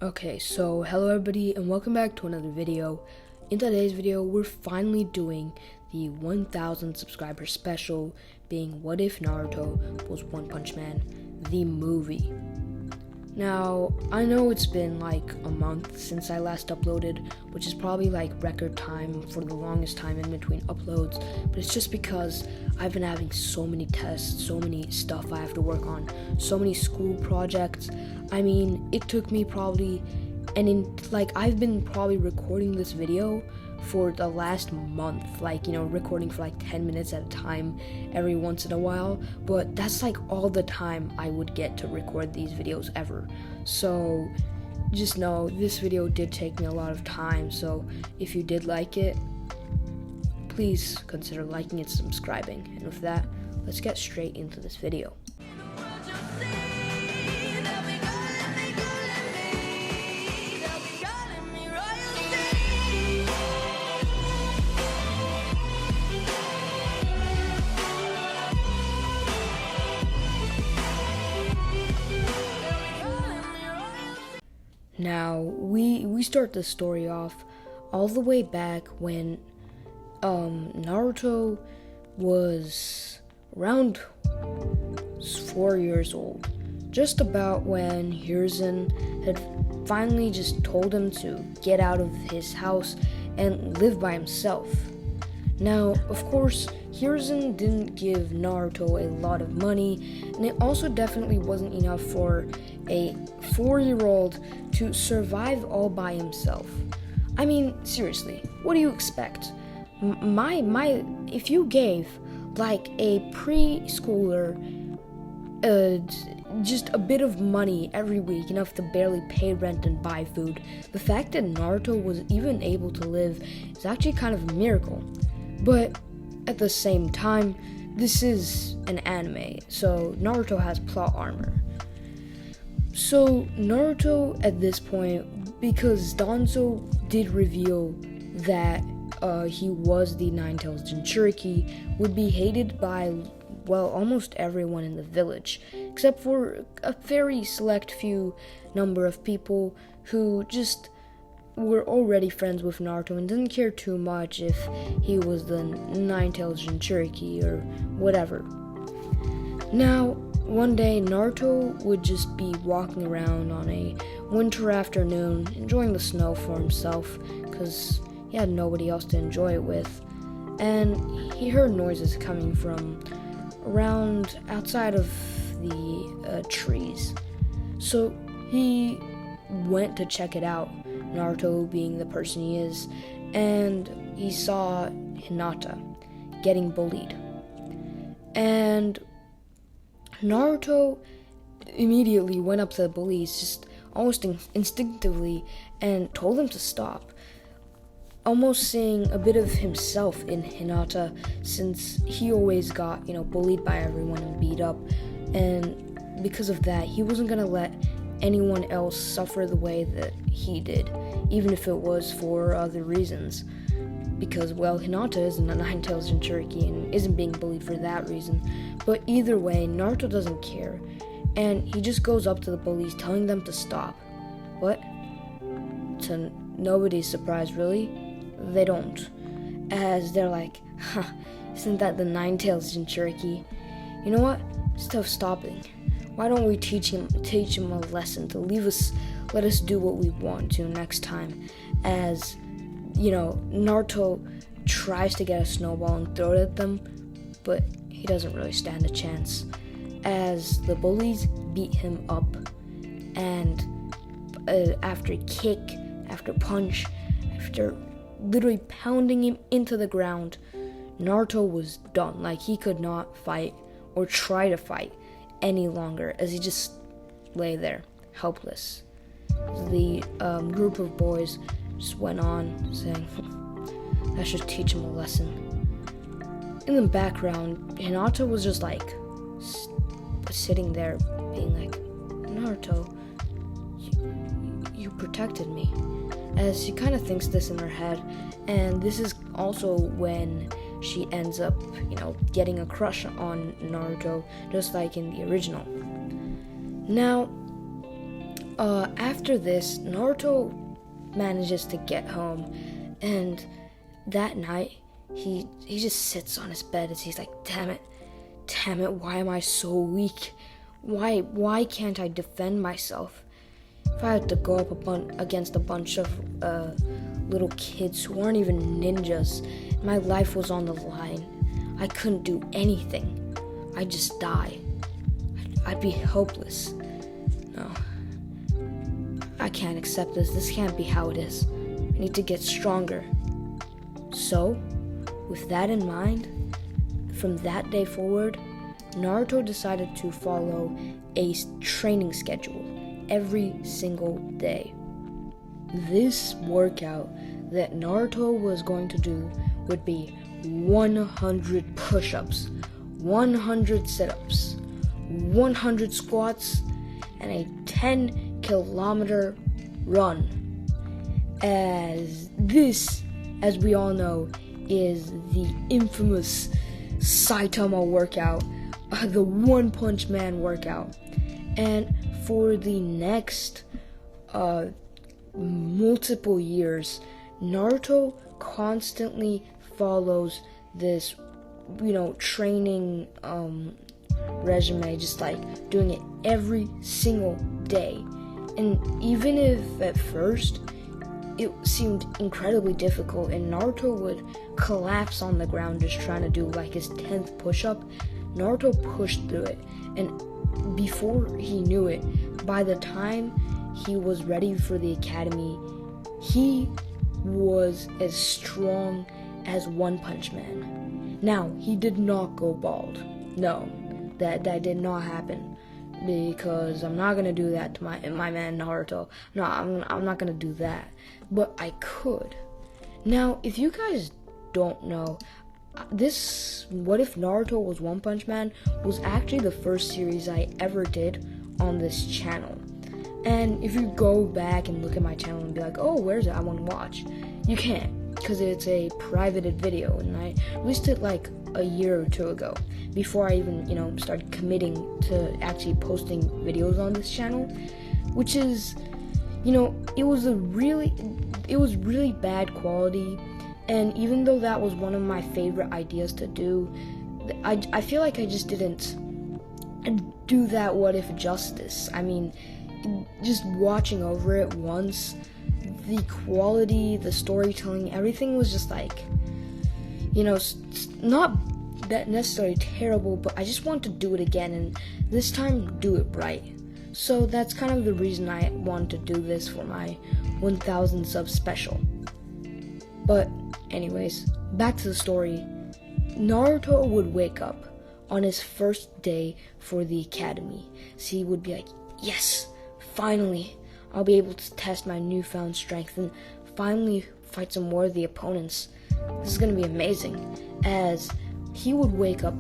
Okay, so hello everybody and welcome back to another video. In today's video, we're finally doing the 1000 subscriber special, being What If Naruto Was One Punch Man, the movie. Now, I know it's been like a month since I last uploaded, which is probably like record time for the longest time in between uploads, but it's just because I've been having so many tests, so many stuff I have to work on, so many school projects. I mean, it took me probably, I've been probably recording this video for the last month, recording for 10 minutes at a time every once in a while, but that's all the time I would get to record these videos ever. So just know this video did take me a lot of time, so if you did like it, please consider liking and subscribing. And with that, let's get straight into this video. Now, we start the story off all the way back when Naruto was around 4 years old, just about when Hiruzen had finally just told him to get out of his house and live by himself. Now, of course, Hiruzen didn't give Naruto a lot of money, and it also definitely wasn't enough for a 4-year-old to survive all by himself. I mean, seriously, what do you expect? If you gave a preschooler just a bit of money every week, enough to barely pay rent and buy food, the fact that Naruto was even able to live is actually kind of a miracle. But at the same time, this is an anime, so Naruto has plot armor. So Naruto at this point, because Danzo did reveal that he was the Nine-Tails Jinchuriki, would be hated by, almost everyone in the village, except for a very select few number of people who just were already friends with Naruto and didn't care too much if he was the Nine-Tails Jinchuriki or whatever. Now, one day Naruto would just be walking around on a winter afternoon, enjoying the snow for himself, because he had nobody else to enjoy it with, and he heard noises coming from around outside of the trees. So he went to check it out, Naruto being the person he is, and he saw Hinata getting bullied. And Naruto immediately went up to the bullies, just almost instinctively, and told them to stop, almost seeing a bit of himself in Hinata, since he always got, bullied by everyone and beat up, and because of that, he wasn't gonna let anyone else suffer the way that he did, even if it was for other reasons. Because, Hinata isn't a Nine-Tails Jinchuriki and isn't being bullied for that reason. But either way, Naruto doesn't care, and he just goes up to the bullies, telling them to stop. But, to nobody's surprise really, they don't. As they're like, isn't that the Nine-Tails Jinchuriki? You know what? Instead of stopping, why don't we teach him a lesson to let us do what we want to next time? As Naruto tries to get a snowball and throw it at them, but he doesn't really stand a chance, as the bullies beat him up, and after kick, after punch, after literally pounding him into the ground, Naruto was done. He could not fight or try to fight any longer, as he just lay there, helpless. The group of boys just went on saying, I should teach him a lesson. In the background, Hinata was just sitting there being like, Naruto, you protected me. As she kind of thinks this in her head, and this is also when she ends up, getting a crush on Naruto, just like in the original. Now, After this, Naruto manages to get home, and that night, he just sits on his bed as he's like, damn it, why am I so weak? Why can't I defend myself? If I had to go up against a bunch of little kids who aren't even ninjas, my life was on the line, I couldn't do anything. I'd just die. I'd be helpless. No. I can't accept this. This can't be how it is. I need to get stronger. So, with that in mind, from that day forward, Naruto decided to follow a training schedule every single day. This workout that Naruto was going to do would be 100 push-ups, 100 sit-ups, 100 squats, and a 10-kilometer run. As we all know, is the infamous Saitama workout, the One Punch Man workout. And for the next multiple years, Naruto constantly follows this, training resume, just like doing it every single day. And even if at first it seemed incredibly difficult and Naruto would collapse on the ground just trying to do like his 10th push-up, Naruto pushed through it. And before he knew it, by the time he was ready for the academy, he was as strong as One Punch Man. Now, he did not go bald. No, that did not happen. Because I'm not gonna do that to my man Naruto. No, I'm not gonna do that. But I could. Now, if you guys don't know, this What If Naruto Was One Punch Man was actually the first series I ever did on this channel. And if you go back and look at my channel and be like, oh, where's it? I want to watch. You can't, because it's a privated video, and I released it like a year or two ago, before I even, started committing to actually posting videos on this channel, which is, it was really bad quality. And even though that was one of my favorite ideas to do, I feel like I just didn't do that What If justice. I mean, just watching over it once, the quality, the storytelling, everything was just like, not that necessarily terrible, but I just want to do it again, and this time do it right. So that's kind of the reason I wanted to do this for my 1000 sub special. But anyways, back to the story. Naruto would wake up on his first day for the academy. So he would be like, yes, finally, I'll be able to test my newfound strength and finally fight some worthy opponents. This is going to be amazing. As he would wake up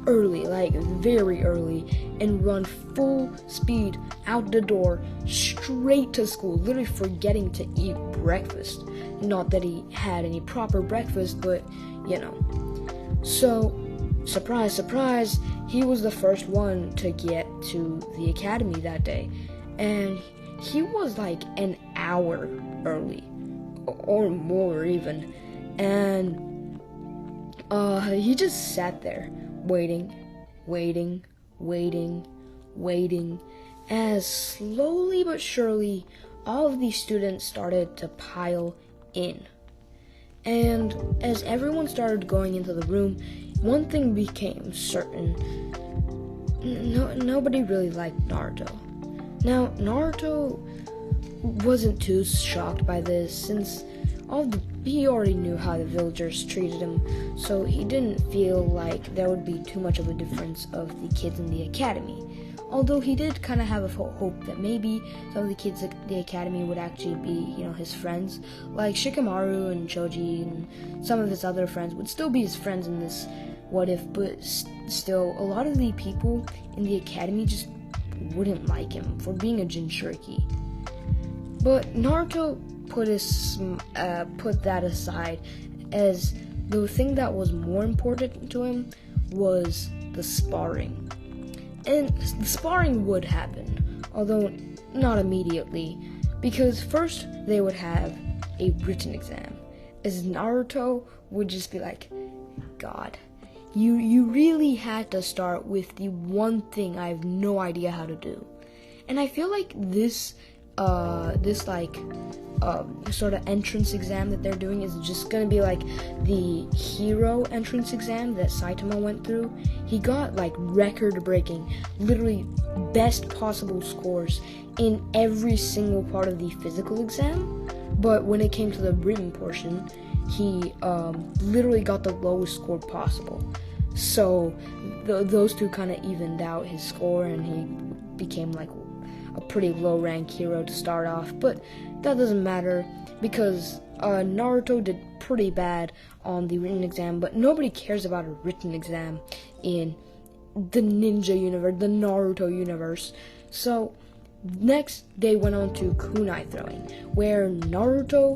early, like very early, and run full speed out the door straight to school, literally forgetting to eat breakfast. Not that he had any proper breakfast, but So, surprise, surprise, he was the first one to get to the academy that day. And he was like an hour early, or more even. And he just sat there waiting, as slowly but surely all of these students started to pile in. And as everyone started going into the room, one thing became certain. Nobody really liked Naruto. Now, Naruto wasn't too shocked by this, since he already knew how the villagers treated him, so he didn't feel like there would be too much of a difference of the kids in the academy. Although he did kind of have a hope that maybe some of the kids at the academy would actually be, his friends, like Shikamaru and Choji, and some of his other friends would still be his friends in this What If, but still, a lot of the people in the academy just wouldn't like him for being a Jinchuriki. But Naruto put that aside, as the thing that was more important to him was the sparring. And the sparring would happen, although not immediately, because first they would have a written exam, as Naruto would just be like, God, you really had to start with the one thing I have no idea how to do. And I feel like this sort of entrance exam that they're doing is just gonna be like the hero entrance exam that Saitama went through. He got like record-breaking, literally best possible scores in every single part of the physical exam, but when it came to the written portion, he literally got the lowest score possible. So those two kind of evened out his score, and he became like a pretty low rank hero to start off. But that doesn't matter, because Naruto did pretty bad on the written exam, but nobody cares about a written exam in the ninja universe, the Naruto universe. So next they went on to Kunai Throwing, where Naruto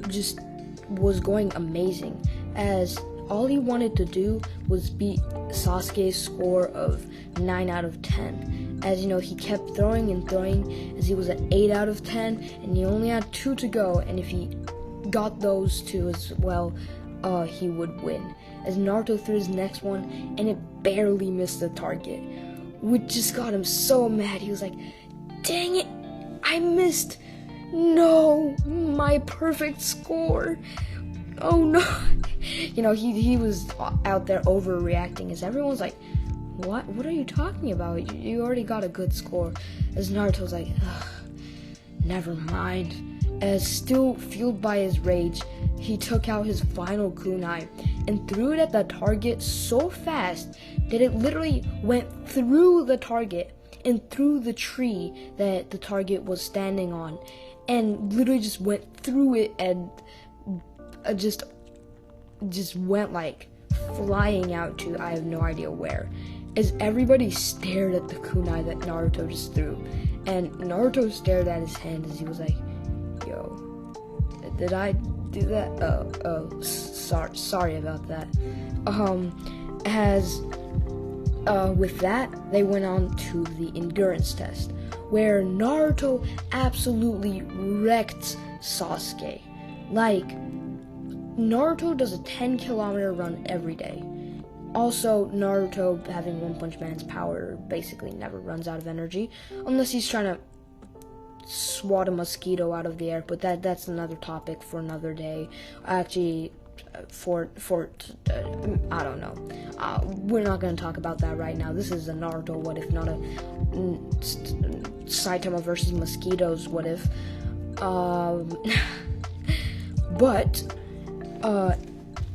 just was going amazing, as all he wanted to do was beat Sasuke's score of 9 out of 10. As you know, he kept throwing and throwing, as he was at 8 out of 10, and he only had 2 to go, and if he got those 2 as well, he would win. As Naruto threw his next one, and it barely missed the target, which just got him so mad. He was like, dang it, I missed. No, my perfect score. Oh no. You know, he was out there overreacting, as everyone's like, what are you talking about? You already got a good score. As Naruto's like, never mind. As still fueled by his rage, he took out his final kunai and threw it at the target so fast that it literally went through the target and through the tree that the target was standing on, and literally just went through it, and just went like flying out to I have no idea where, as everybody stared at the kunai that Naruto just threw. And Naruto stared at his hand as he was like, yo, did I do that? Sorry about that. With that, they went on to the endurance test, where Naruto absolutely wrecked Sasuke. Like, Naruto does a 10-kilometer run every day. Also, Naruto, having One Punch Man's power, basically never runs out of energy, unless he's trying to swat a mosquito out of the air, but that's another topic for another day. Actually, I don't know. We're not going to talk about that right now. This is a Naruto what if, not a Saitama versus mosquitoes what if. But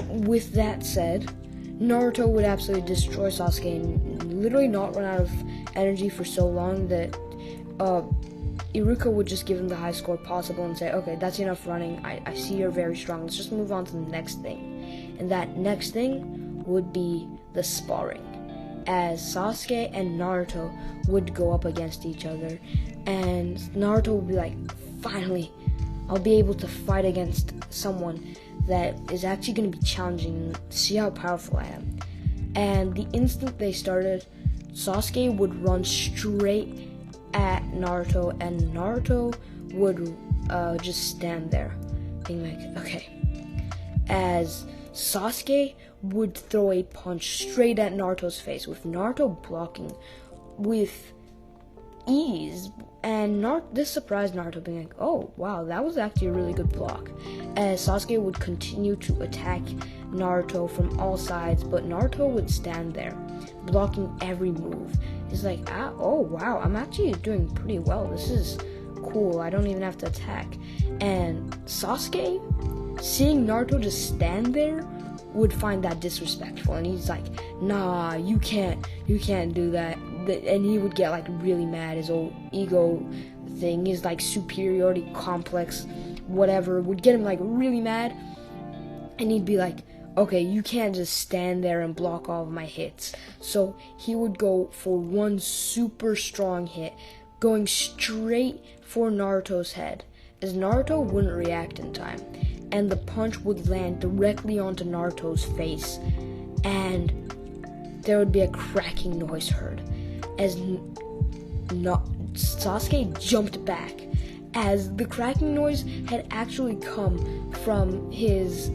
with that said, Naruto would absolutely destroy Sasuke and literally not run out of energy for so long that Iruka would just give him the highest score possible and say, okay, that's enough running. I see you're very strong. Let's just move on to the next thing. And that next thing would be the sparring, as Sasuke and Naruto would go up against each other, and Naruto would be like, finally, I'll be able to fight against someone that is actually going to be challenging, see how powerful I am. And the instant they started, Sasuke would run straight at Naruto, and Naruto would just stand there being like, okay. As Sasuke would throw a punch straight at Naruto's face, with Naruto blocking with ease, and this surprised Naruto, being like, oh wow, that was actually a really good block. As Sasuke would continue to attack Naruto from all sides, but Naruto would stand there blocking every move. He's like, oh wow, I'm actually doing pretty well, this is cool, I don't even have to attack. And Sasuke, seeing Naruto just stand there, would find that disrespectful, and he's like, nah, you can't do that. And he would get like really mad. His old ego thing, his like superiority complex, whatever, would get him like really mad, and he'd be like, okay, you can't just stand there and block all of my hits. So he would go for one super strong hit, going straight for Naruto's head, as Naruto wouldn't react in time, and the punch would land directly onto Naruto's face, and there would be a cracking noise heard. as Sasuke jumped back, as the cracking noise had actually come from his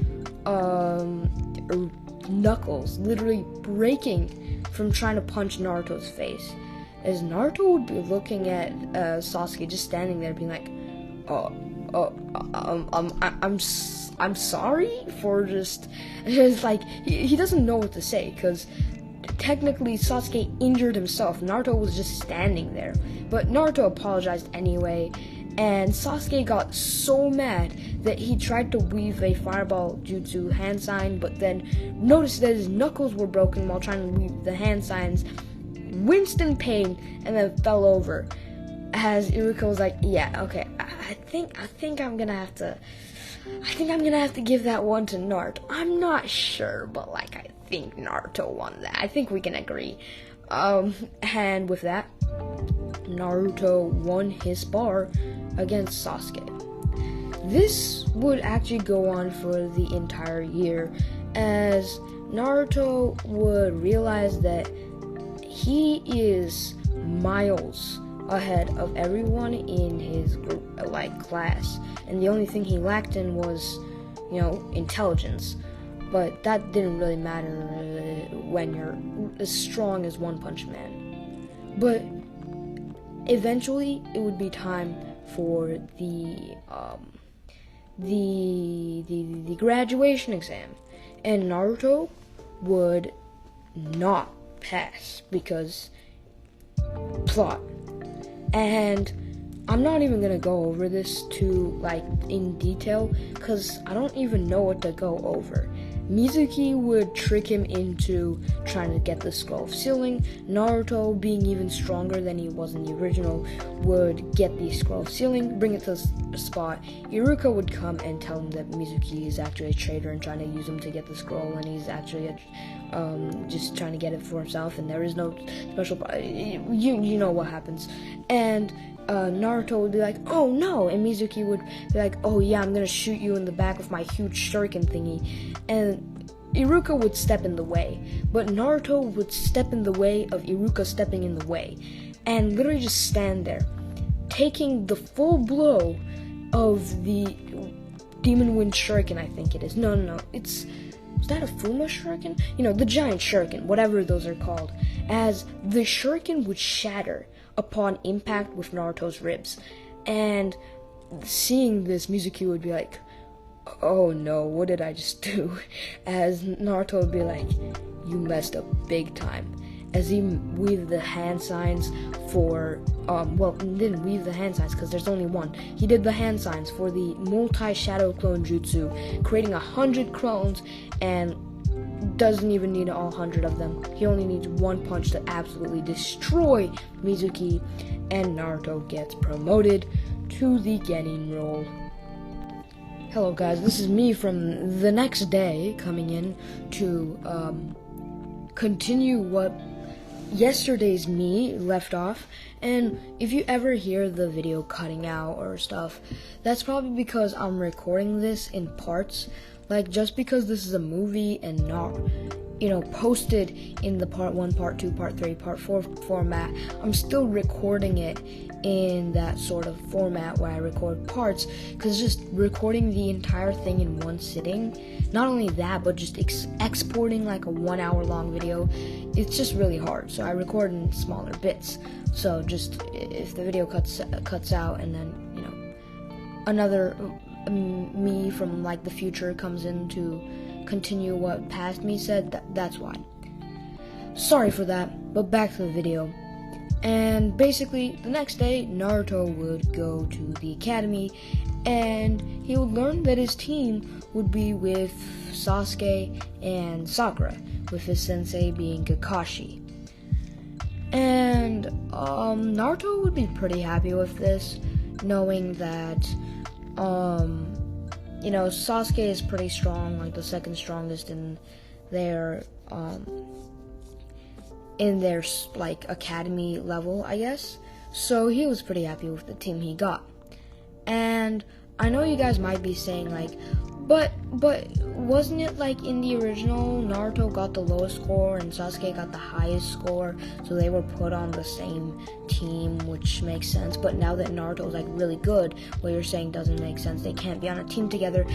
knuckles literally breaking from trying to punch Naruto's face. As Naruto would be looking at Sasuke just standing there being like, I'm sorry for just like, he doesn't know what to say, because technically Sasuke injured himself. Naruto was just standing there, but Naruto apologized anyway, and Sasuke got so mad that he tried to weave a fireball jutsu hand sign, but then noticed that his knuckles were broken while trying to weave the hand signs, winced in pain, and then fell over. As Iruka was like, yeah, okay, I think I'm gonna have to give that one to Naruto. I'm not sure, but like, I think Naruto won that. I think we can agree. And with that, Naruto won his spar against Sasuke. This would actually go on for the entire year, as Naruto would realize that he is miles ahead of everyone in his group, like class, and the only thing he lacked in was, intelligence. But that didn't really matter when you're as strong as One Punch Man. But eventually, it would be time for the graduation exam, and Naruto would not pass because plot. And I'm not even gonna go over this in detail, because I don't even know what to go over. Mizuki would trick him into trying to get the Scroll of Sealing. Naruto, being even stronger than he was in the original, would get the Scroll of Sealing, bring it to the spot. Iruka would come and tell him that Mizuki is actually a traitor and trying to use him to get the scroll, and he's actually just trying to get it for himself, and there is no special... You know what happens. And Naruto would be like, oh no, and Mizuki would be like, oh yeah, I'm gonna shoot you in the back with my huge shuriken thingy, and Iruka would step in the way, but Naruto would step in the way of Iruka stepping in the way, and literally just stand there, taking the full blow of the Demon Wind Shuriken, I think it is. No, is that a Fuma Shuriken? The giant shuriken, whatever those are called, as the shuriken would shatter upon impact with Naruto's ribs. And seeing this, Mizuki would be like, oh no, what did I just do? As Naruto would be like, you messed up big time. As he weaved the hand signs for, he didn't weave the hand signs because there's only one. He did the hand signs for the multi-shadow clone jutsu, creating 100 clones, and doesn't even need all 100 of them. He only needs one punch to absolutely destroy Mizuki, and Naruto gets promoted to the Genin role. Hello guys, this is me from the next day coming in to continue what yesterday's me left off. And if you ever hear the video cutting out or stuff, that's probably because I'm recording this in parts. Like, just because this is a movie and not, posted in the part 1, part 2, part 3, part 4 format, I'm still recording it in that sort of format where I record parts, because just recording the entire thing in one sitting, not only that, but just exporting like a 1 hour long video, it's just really hard. So I record in smaller bits. So just, if the video cuts out, and then, another me from like the future comes in to continue what past me said, that's why. Sorry for that, but back to the video. And basically, the next day, Naruto would go to the academy, and he would learn that his team would be with Sasuke and Sakura, with his sensei being Kakashi. And Naruto would be pretty happy with this, knowing that Sasuke is pretty strong, like the second strongest in their academy level, I guess. So he was pretty happy with the team he got. And I know you guys might be saying like, But wasn't it like in the original, Naruto got the lowest score and Sasuke got the highest score, so they were put on the same team, which makes sense. But now that Naruto's like really good, what you're saying doesn't make sense. They can't be on a team together.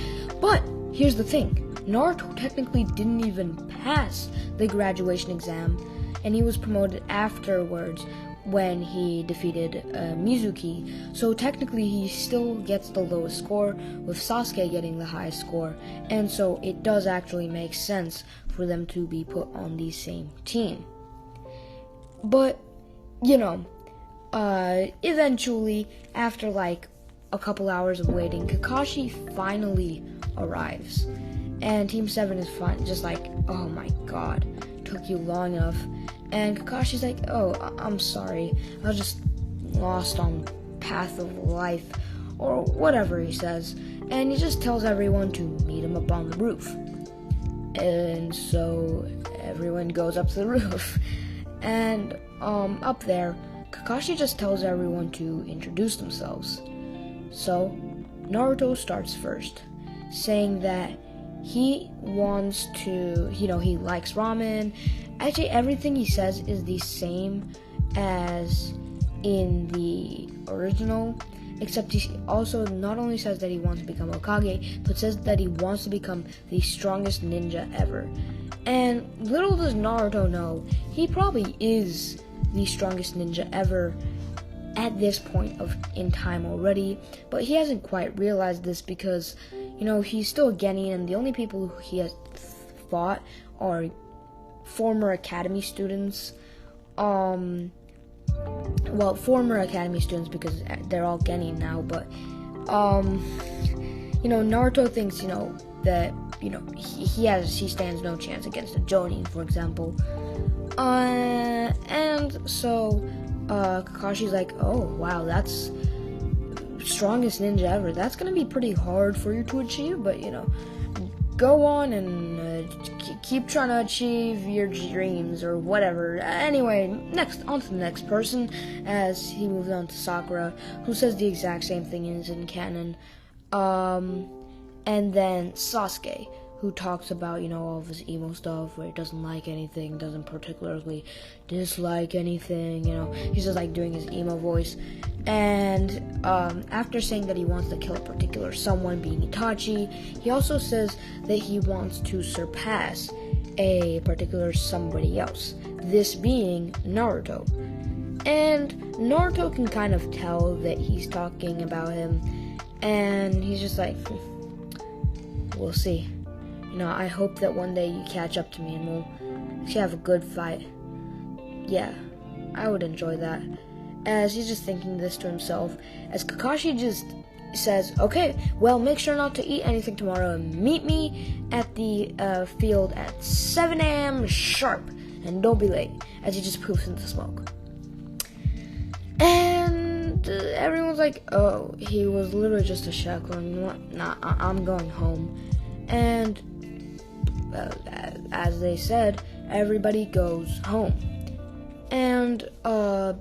But here's the thing, Naruto technically didn't even pass the graduation exam, and he was promoted afterwards when he defeated Mizuki. So technically he still gets the lowest score, with Sasuke getting the highest score, and so it does actually make sense for them to be put on the same team. But, eventually, after like a couple hours of waiting, Kakashi finally arrives. And Team 7 is fine, just like, oh my god, took you long enough. And Kakashi's like, oh, I'm sorry, I was just lost on path of life, or whatever he says. And he just tells everyone to meet him up on the roof. And so everyone goes up to the roof. And up there, Kakashi just tells everyone to introduce themselves. So Naruto starts first, saying that he wants to, he likes ramen. Actually, everything he says is the same as in the original, except he also not only says that he wants to become Hokage, but says that he wants to become the strongest ninja ever. And little does Naruto know, he probably is the strongest ninja ever at this point in time already, but he hasn't quite realized this because, he's still a genin, and the only people who he has fought are former academy students. Former academy students because they're all genin now, but Naruto thinks, that, he stands no chance against a Jonin, for example. And so Kakashi's like, oh wow, that's strongest ninja ever. That's gonna be pretty hard for you to achieve, but go on and keep trying to achieve your dreams or whatever. Anyway, on to the next person, as he moves on to Sakura, who says the exact same thing and is in canon. And then Sasuke, who talks about, all of his emo stuff, where he doesn't like anything, doesn't particularly dislike anything, he's just like doing his emo voice. And after saying that he wants to kill a particular someone, being Itachi, he also says that he wants to surpass a particular somebody else, this being Naruto. And Naruto can kind of tell that he's talking about him, and he's just like, we'll see. I hope that one day you catch up to me and we'll actually have a good fight. Yeah, I would enjoy that. As he's just thinking this to himself, as Kakashi just says, okay, well, make sure not to eat anything tomorrow and meet me at the field at 7 a.m. sharp, and don't be late, as he just poofs into smoke. And everyone's like, oh, he was literally just a shackler. Nah, I'm going home. And as they said, everybody goes home. And the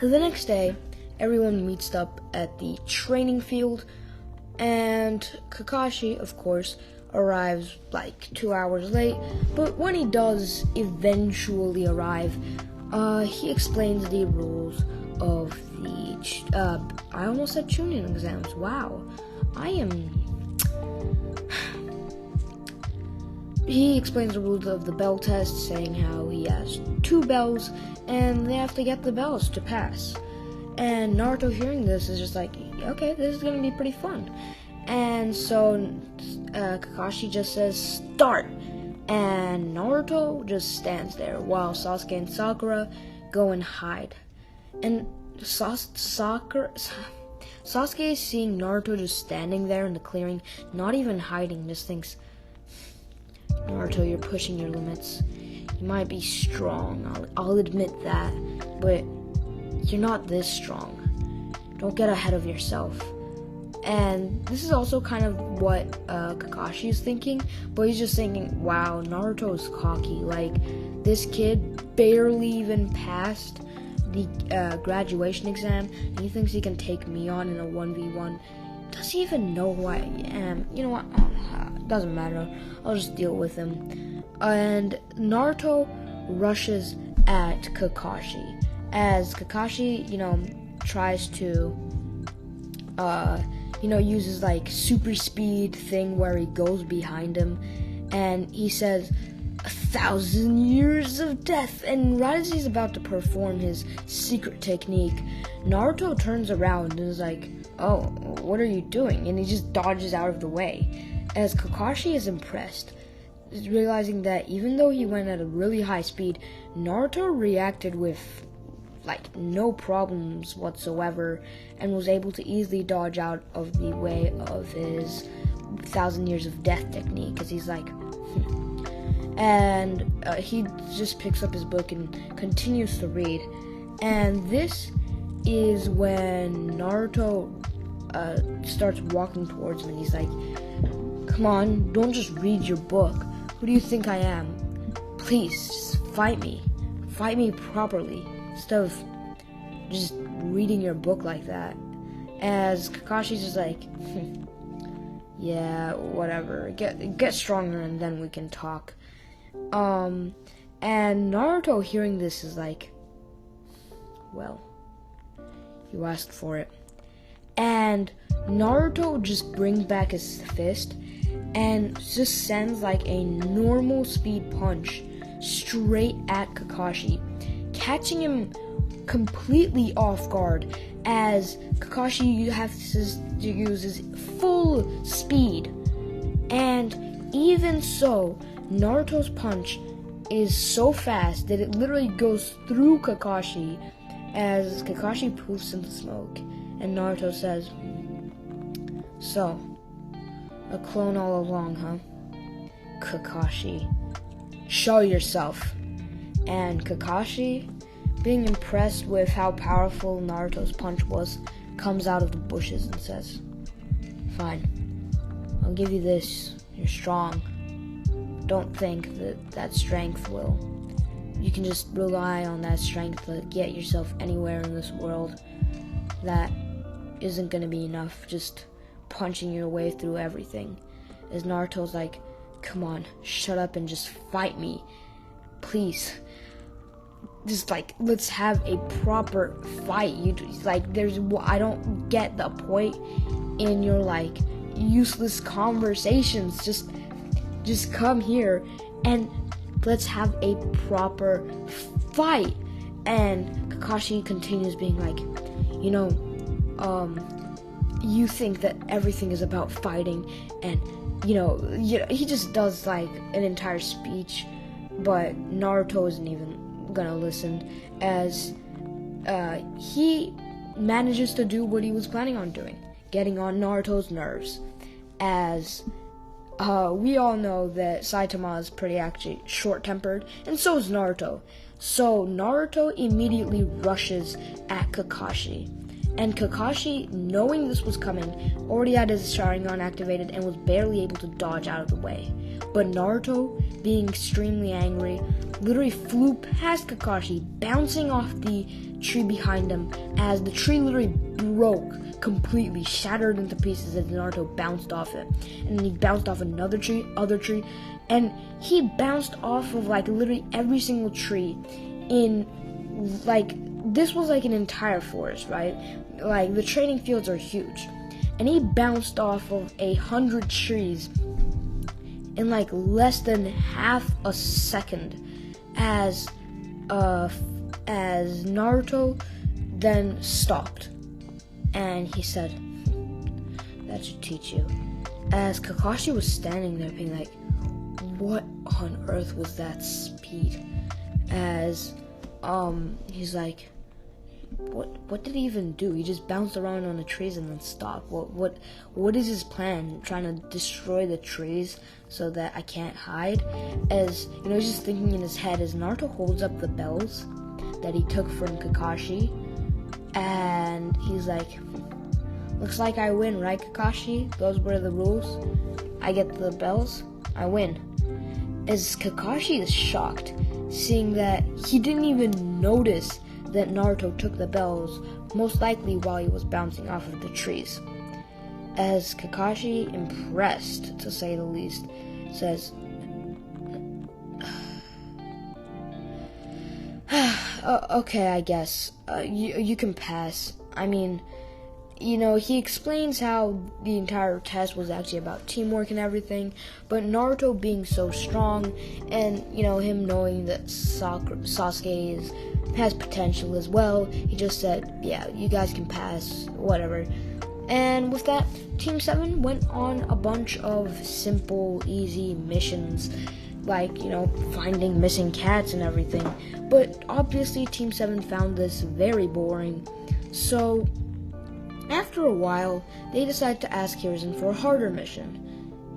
next day, everyone meets up at the training field, and Kakashi, of course, arrives like 2 hours late. But when he does eventually arrive, he explains the rules of the I almost said Chunin exams. Wow, He explains the rules of the bell test, saying how he has 2 bells, and they have to get the bells to pass. And Naruto, hearing this, is just like, okay, this is gonna be pretty fun. And so Kakashi just says, start! And Naruto just stands there, while Sasuke and Sakura go and hide. And Sasuke is seeing Naruto just standing there in the clearing, not even hiding, just thinks, Naruto, you're pushing your limits. You might be strong, I'll admit that, but you're not this strong. Don't get ahead of yourself. And this is also kind of what Kakashi is thinking, but he's just thinking, wow, Naruto is cocky. Like, this kid barely even passed the graduation exam, and he thinks he can take me on in a 1v1. does he even know who I am? You know what? Doesn't matter. I'll just deal with him. And Naruto rushes at Kakashi as Kakashi, tries to, uses like super speed thing where he goes behind him, and he says, 1,000 years of death. And right as he's about to perform his secret technique, Naruto turns around and is like, oh, what are you doing? And he just dodges out of the way. As Kakashi is impressed, realizing that even though he went at a really high speed, Naruto reacted with no problems whatsoever and was able to easily dodge out of the way of his 1,000 years of death technique, because he's like, And he just picks up his book and continues to read. And this is when Naruto starts walking towards him, and he's like, come on, don't just read your book. Who do you think I am? Please, just fight me. Fight me properly, instead of just reading your book like that. As Kakashi's just like, yeah, whatever. Get stronger and then we can talk. And Naruto hearing this is like, well, you asked for it. And Naruto just brings back his fist and just sends like a normal speed punch straight at Kakashi, catching him completely off guard as Kakashi has to use his full speed. And even so, Naruto's punch is so fast that it literally goes through Kakashi as Kakashi poofs into smoke. And Naruto says, so, a clone all along, huh? Kakashi, show yourself. And Kakashi, being impressed with how powerful Naruto's punch was, comes out of the bushes and says, fine, I'll give you this. You're strong. Don't think that strength will. You can just rely on that strength to get yourself anywhere in this world. That isn't going to be enough, just punching your way through everything. As Naruto's like, come on, shut up and just fight me. Please. Just let's have a proper fight. I don't get the point in your useless conversations. Just come here and let's have a proper fight. And Kakashi continues being like, you think that everything is about fighting, and he just does an entire speech, but Naruto isn't even gonna listen, as he manages to do what he was planning on doing, getting on Naruto's nerves. As we all know that Saitama is pretty actually short-tempered, and so is Naruto. So Naruto immediately rushes at Kakashi. And Kakashi, knowing this was coming, already had his Sharingan activated and was barely able to dodge out of the way. But Naruto, being extremely angry, literally flew past Kakashi, bouncing off the tree behind him, as the tree literally broke completely, shattered into pieces as Naruto bounced off it. And then he bounced off another tree, other tree, and he bounced off of literally every single tree in this was an entire forest, right? The training fields are huge. And he bounced off of 100 trees in less than half a second, as Naruto then stopped. And he said, that should teach you. As Kakashi was standing there being like, what on earth was that speed? As he's like, what did he even do? He just bounced around on the trees and then stopped. What is his plan? Trying to destroy the trees so that I can't hide? As he's just thinking in his head as Naruto holds up the bells that he took from Kakashi, and he's like, looks like I win, right, Kakashi? Those were the rules. I get the bells, I win. As Kakashi is shocked, seeing that he didn't even notice that Naruto took the bells, most likely while he was bouncing off of the trees. as Kakashi, impressed to say the least, says, okay, I guess. You can pass. I mean, he explains how the entire test was actually about teamwork and everything, but Naruto being so strong and, him knowing that Sasuke has potential as well, he just said, yeah, you guys can pass, whatever. And with that, Team 7 went on a bunch of simple, easy missions, like, finding missing cats and everything. But obviously, Team 7 found this very boring. So, after a while, they decided to ask Hiruzen for a harder mission.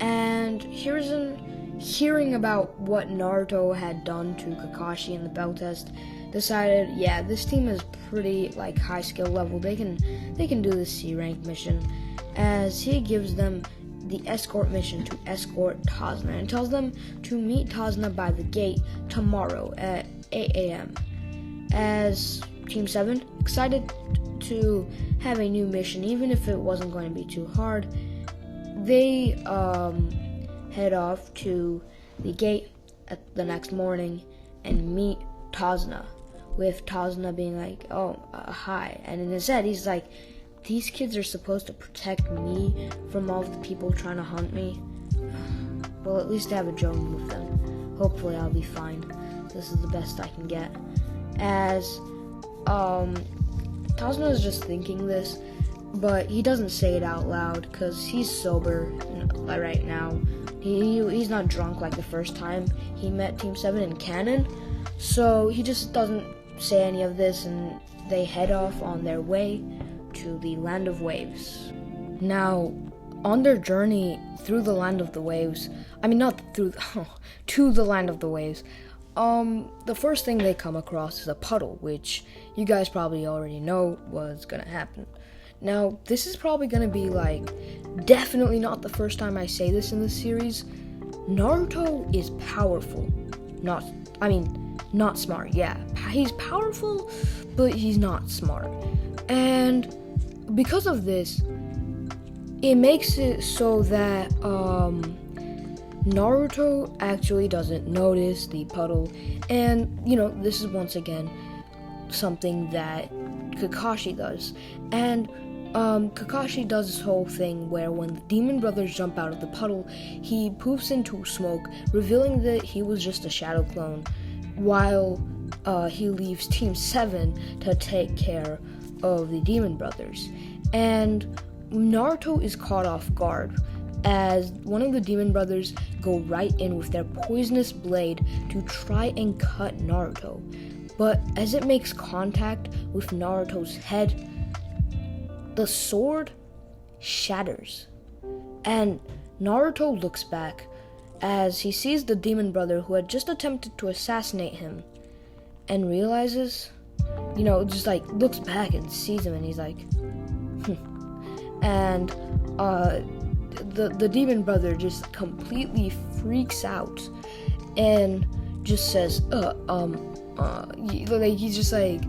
And Hiruzen, hearing about what Naruto had done to Kakashi in the bell test, decided, yeah, this team is pretty, high skill level. They can do this C rank mission. As he gives them the escort mission to escort Tazuna and tells them to meet Tazuna by the gate tomorrow at 8 a.m. As Team 7, excited to have a new mission, even if it wasn't going to be too hard, they head off to the gate the next morning and meet Tazuna, with Tazuna being like, hi. And in his head, he's like, these kids are supposed to protect me from all the people trying to hunt me. Well, at least I have a Jonin with them. Hopefully I'll be fine. This is the best I can get. As Tazuna is just thinking this, but he doesn't say it out loud because he's sober right now. He's not drunk like the first time he met Team 7 in canon, so he just doesn't say any of this, and they head off on their way to the Land of Waves. Now, on their journey through the Land of the Waves, to the Land of the Waves, the first thing they come across is a puddle, which you guys probably already know was gonna happen. Now, this is probably gonna be definitely not the first time I say this in this series. Naruto is powerful. Not smart, yeah. He's powerful, but he's not smart. And because of this, it makes it so that Naruto actually doesn't notice the puddle. And, this is once again something that Kakashi does. And Kakashi does this whole thing where when the demon brothers jump out of the puddle, he poofs into smoke, revealing that he was just a shadow clone, while he leaves Team 7 to take care of the demon brothers. And Naruto is caught off guard as one of the demon brothers go right in with their poisonous blade to try and cut Naruto. But as it makes contact with Naruto's head, the sword shatters. And Naruto looks back as he sees the demon brother who had just attempted to assassinate him, and realizes, looks back and sees him, and he's like, And the demon brother just completely freaks out and just says, he's just like,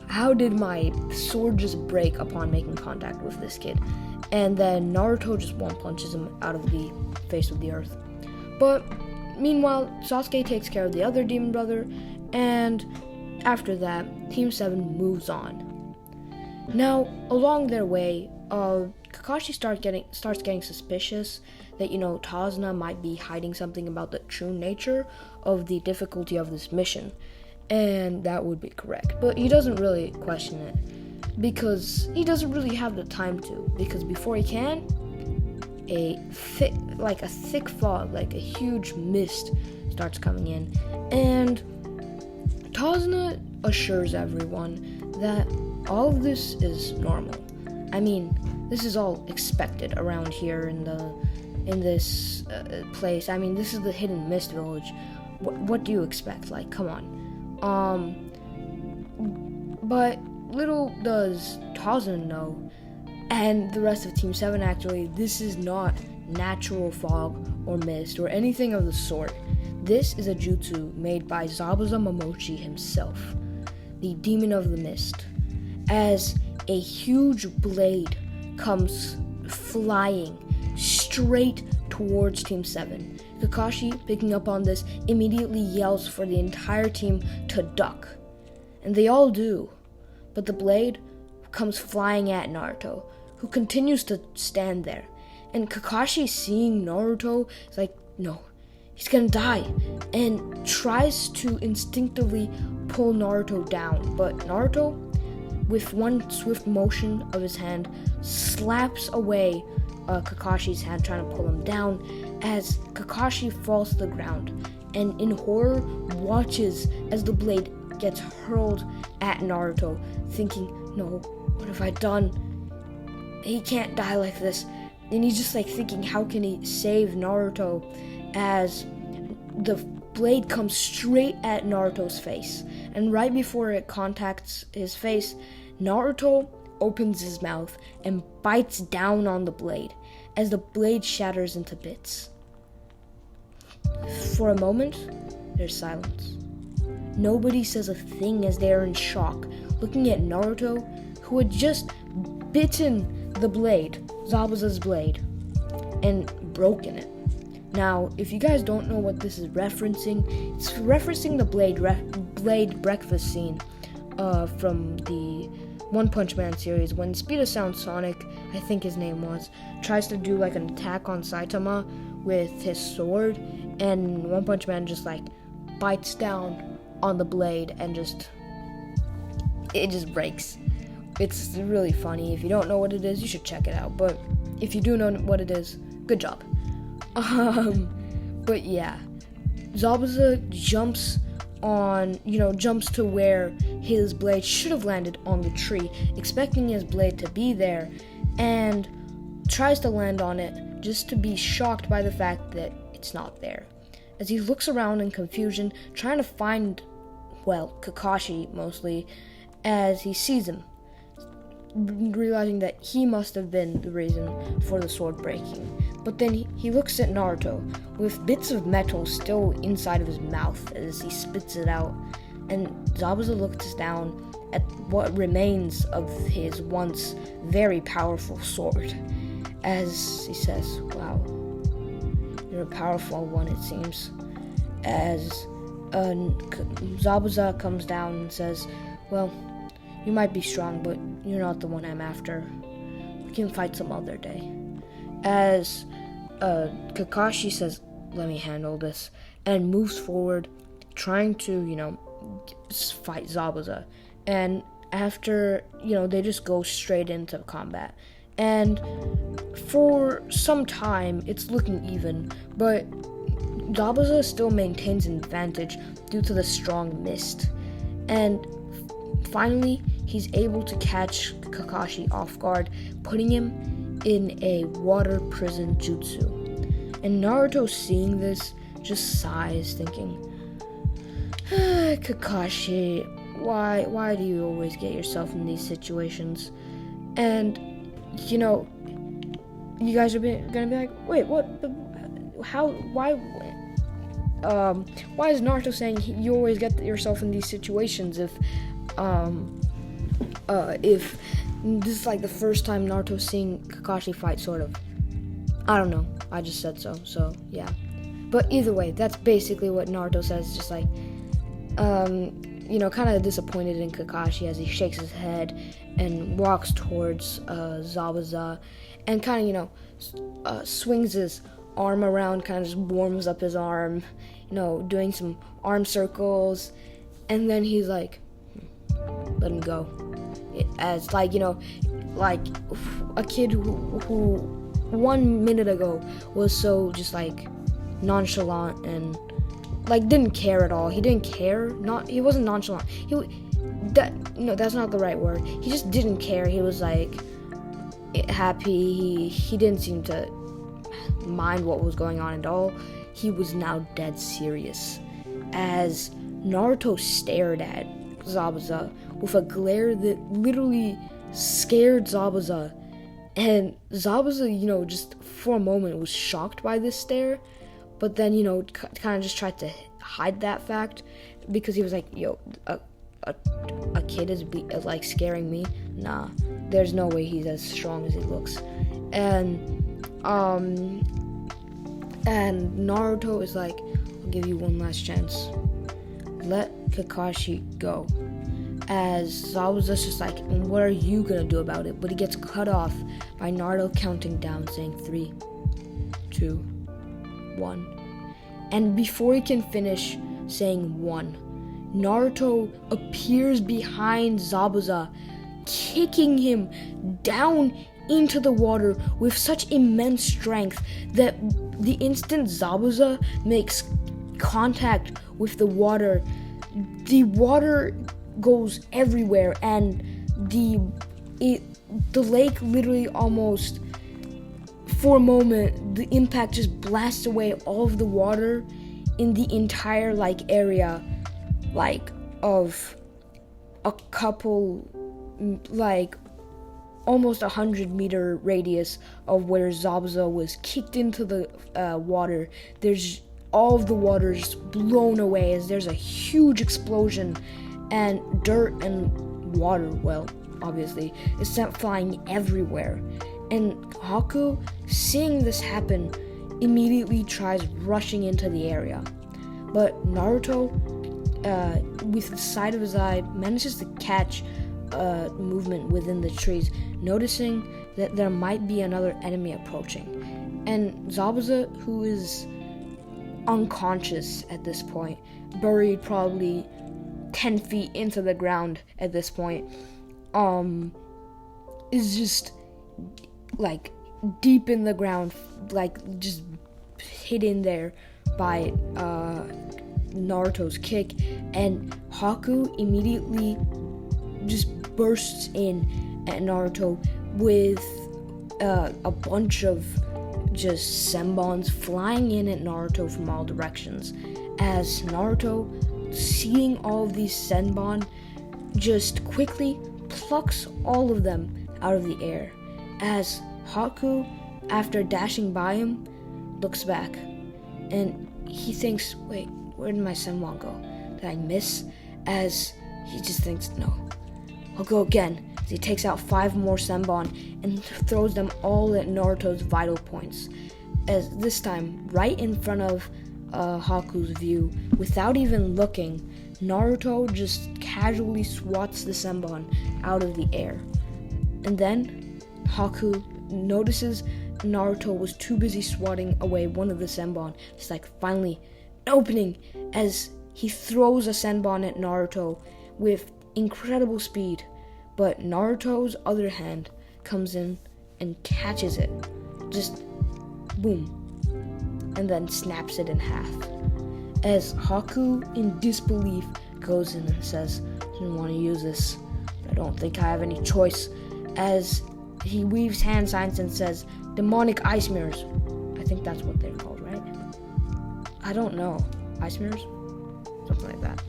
how did my sword just break upon making contact with this kid? And then Naruto just one punches him out of the face of the earth. But meanwhile, Sasuke takes care of the other demon brother, and after that, Team 7 moves on. Now, along their way, Kakashi starts getting suspicious that, Tazuna might be hiding something about the true nature of the difficulty of this mission. And that would be correct. But he doesn't really question it, because he doesn't really have the time to. Because before he can, a thick fog, like a huge mist, starts coming in. And Tazuna assures everyone that all of this is normal. This is all expected around here in this place. This is the Hidden Mist Village. What do you expect? Come on. But little does Tazuna know, and the rest of Team 7 actually, this is not natural fog or mist or anything of the sort. This is a jutsu made by Zabuza Momochi himself, the Demon of the Mist, as a huge blade comes flying straight towards Team 7. Kakashi, picking up on this, immediately yells for the entire team to duck. And they all do. But the blade comes flying at Naruto, who continues to stand there. And Kakashi, seeing Naruto, is like, no, he's gonna die, and tries to instinctively pull Naruto down. But Naruto, with one swift motion of his hand, slaps away Kakashi's hand, trying to pull him down, as Kakashi falls to the ground, and in horror watches as the blade gets hurled at Naruto, thinking, no, what have I done? He can't die like this. And he's just like thinking, how can he save Naruto, as the blade comes straight at Naruto's face. And right before it contacts his face, Naruto opens his mouth and bites down on the blade, as the blade shatters into bits. For a moment, there's silence. Nobody says a thing as they are in shock, looking at Naruto, who had just bitten the blade, Zabuza's blade, and broken it. Now, if you guys don't know what this is referencing, it's referencing the blade breakfast scene from the One Punch Man series, when Speed of Sound Sonic, I think his name was, tries to do like an attack on Saitama with his sword, and One Punch Man just like bites down on the blade and it just breaks. It's really funny. If you don't know what it is, you should check it out. But if you do know what it is, good job. But yeah, Zabuza jumps to where his blade should have landed on the tree, expecting his blade to be there, and tries to land on it just to be shocked by the fact that it's not there. As he looks around in confusion, trying to find, Kakashi mostly, as he sees him, realizing that he must have been the reason for the sword breaking. But then he looks at Naruto, with bits of metal still inside of his mouth as he spits it out, and Zabuza looks down at what remains of his once very powerful sword, as he says, wow, you're a powerful one, it seems. As Zabuza comes down and says, well, you might be strong, but you're not the one I'm after. We can fight some other day. As Kakashi says, let me handle this, and moves forward, trying to, fight Zabuza. And after, they just go straight into combat. And for some time, it's looking even, but Zabuza still maintains an advantage due to the strong mist. And finally, he's able to catch Kakashi off guard, putting him in a water prison jutsu. And Naruto, seeing this, just sighs, thinking, Kakashi, why do you always get yourself in these situations? And, you guys are gonna be like, wait, what? Why is Naruto saying you always get yourself in these situations if this is like the first time Naruto's seeing Kakashi fight, sort of? I don't know. I just said so yeah. But either way, that's basically what Naruto says, just like, kind of disappointed in Kakashi as he shakes his head and walks towards Zabuza and kind of, swings his arm around, kind of just warms up his arm, doing some arm circles, and then he's like, let him go. As like a kid who 1 minute ago was so just like nonchalant and like didn't care at all. He didn't care. He wasn't nonchalant. That's not the right word. He just didn't care. He was like happy. He didn't seem to mind what was going on at all. He was now dead serious as Naruto stared at Zabuza with a glare that literally scared Zabuza. And Zabuza, just for a moment was shocked by this stare, but then, kind of just tried to hide that fact because he was like, a kid is like scaring me. Nah, there's no way he's as strong as he looks. And Naruto is like, I'll give you one last chance. Let Kakashi go. As Zabuza's just like, and what are you gonna do about it? But he gets cut off by Naruto counting down, saying 3, 2, 1. And before he can finish saying 1, Naruto appears behind Zabuza, kicking him down into the water with such immense strength that the instant Zabuza makes contact with the water goes everywhere, and the lake literally almost, for a moment, the impact just blasts away all of the water in the entire area, of a couple, almost 100-meter radius of where Zabuza was kicked into the water. There's all of the water is blown away as there's a huge explosion, and dirt and water, well, obviously, is sent flying everywhere. And Haku, seeing this happen, immediately tries rushing into the area. But Naruto, with the side of his eye, manages to catch movement within the trees, noticing that there might be another enemy approaching. And Zabuza, who is unconscious at this point, buried probably 10 feet into the ground at this point, is just deep in the ground, just hidden there by Naruto's kick. And Haku immediately just bursts in at Naruto with a bunch of just senbons flying in at Naruto from all directions. As Naruto, seeing all of these senbon, just quickly plucks all of them out of the air. As Haku, after dashing by him, looks back and he thinks, wait, where did my senbon go? Did I miss? As he just thinks, no, I'll go again. As he takes out 5 more senbon and throws them all at Naruto's vital points. As this time, right in front of Haku's view, without even looking, Naruto just casually swats the senbon out of the air. And then Haku notices Naruto was too busy swatting away one of the senbon. It's finally an opening, as he throws a senbon at Naruto with incredible speed. But Naruto's other hand comes in and catches it. Just boom. And then snaps it in half. As Haku, in disbelief, goes in and says, I didn't want to use this, but I don't think I have any choice. As he weaves hand signs and says, demonic ice mirrors. I think that's what they're called, right? I don't know. Ice mirrors? Something like that.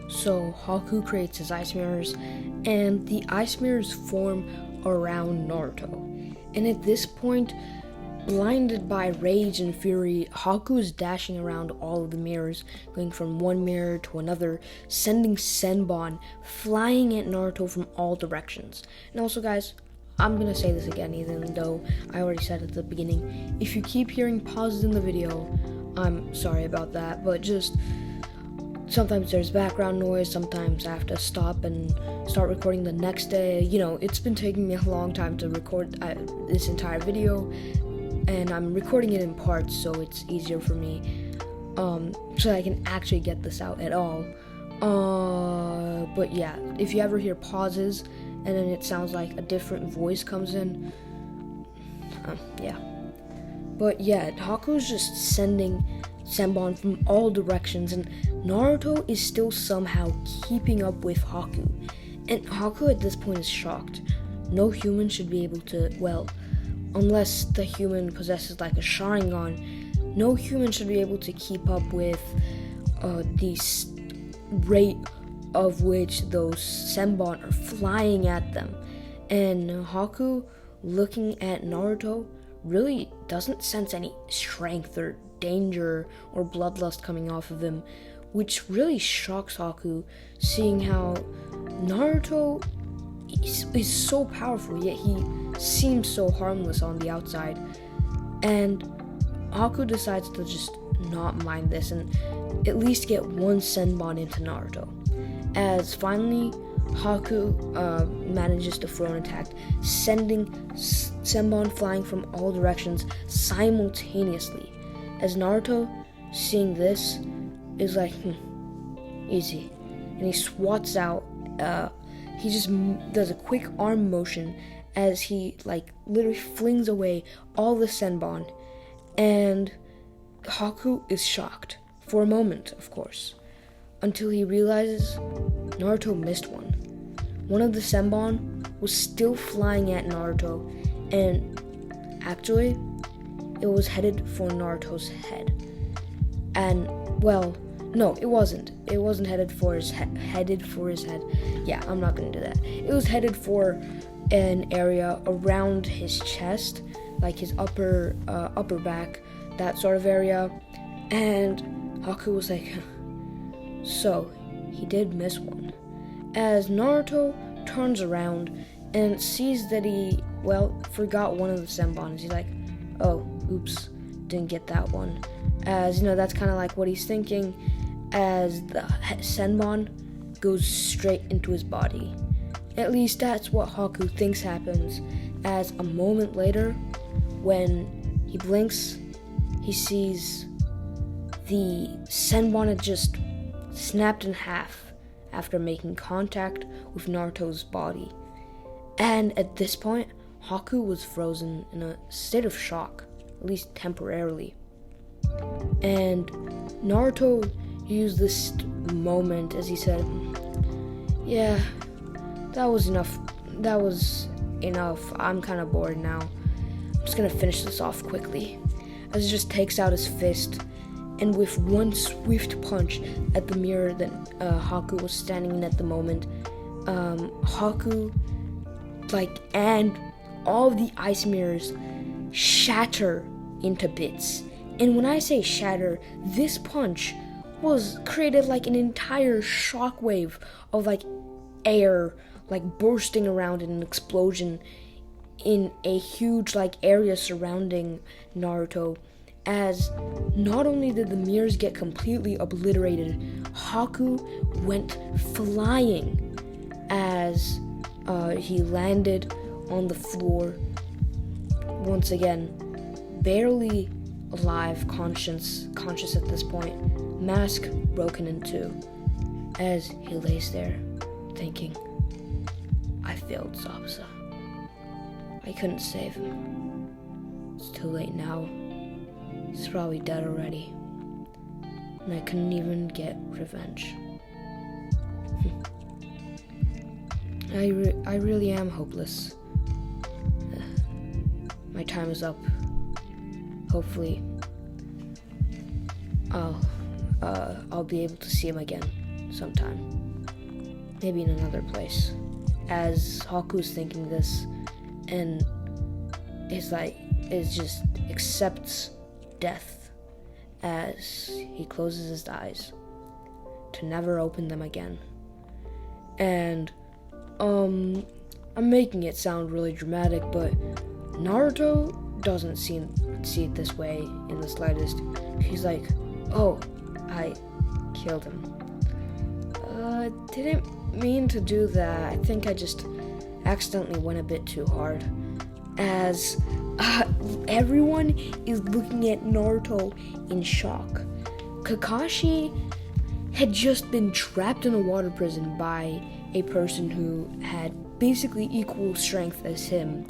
So Haku creates his ice mirrors, and the ice mirrors form around Naruto. And at this point, blinded by rage and fury, Haku is dashing around all of the mirrors, going from one mirror to another, sending senbon flying at Naruto from all directions. And also, guys, I'm gonna say this again, even though I already said it at the beginning. If you keep hearing pauses in the video, I'm sorry about that, but just sometimes there's background noise, sometimes I have to stop and start recording the next day. It's been taking me a long time to record this entire video, and I'm recording it in parts so it's easier for me, so I can actually get this out at all. But yeah, if you ever hear pauses and then it sounds like a different voice comes in, yeah. But yeah, Haku's just sending senbon from all directions, and Naruto is still somehow keeping up with Haku. And Haku at this point is shocked. No human should be able to, well, unless the human possesses a Sharingan, no human should be able to keep up with the rate of which those senbon are flying at them. And Haku, looking at Naruto, really doesn't sense any strength or danger or bloodlust coming off of him, which really shocks Haku, seeing how Naruto is so powerful, yet he seems so harmless on the outside. And Haku decides to just not mind this and at least get one senbon into Naruto. As finally, Haku manages to throw an attack, sending senbon flying from all directions simultaneously. As Naruto, seeing this, is like, easy. And he swats out, he just does a quick arm motion as he, literally flings away all the senbon. And Haku is shocked, for a moment, of course, until he realizes Naruto missed one. One of the senbon was still flying at Naruto, and actually, it was headed for Naruto's head. And, well, no, it wasn't. It wasn't headed for his head. Yeah, I'm not gonna do that. It was headed for an area around his chest, like his upper back, that sort of area. And Haku was like, so he did miss one. As Naruto turns around and sees that he, forgot one of the senbons. He's like, oh, oops, didn't get that one. As, that's kind of like what he's thinking, as the senbon goes straight into his body. At least that's what Haku thinks happens, as a moment later, when he blinks, he sees the senbon had just snapped in half after making contact with Naruto's body. And at this point, Haku was frozen in a state of shock, at least temporarily. And Naruto used this moment as he said, yeah, that was enough. I'm kind of bored now. I'm just gonna finish this off quickly. As he just takes out his fist, and with one swift punch at the mirror that Haku was standing in at the moment, Haku, and all of the ice mirrors shatter into bits. And when I say shatter, this punch was created like an entire shockwave of air bursting around in an explosion in a huge area surrounding Naruto. As not only did the mirrors get completely obliterated, Haku went flying as he landed on the floor once again, barely alive, conscious at this point, mask broken in two, as he lays there thinking, I failed Zabuza. I couldn't save him. It's too late now. He's probably dead already. And I couldn't even get revenge. I really am hopeless. My time is up. Hopefully, I'll be able to see him again sometime. Maybe in another place. As Haku's thinking this, and just accepts death as he closes his eyes to never open them again. And I'm making it sound really dramatic, but Naruto doesn't see it this way in the slightest. He's like, oh, I killed him. Didn't mean to do that. I think I just accidentally went a bit too hard. As everyone is looking at Naruto in shock. Kakashi had just been trapped in a water prison by a person who had basically equal strength as him.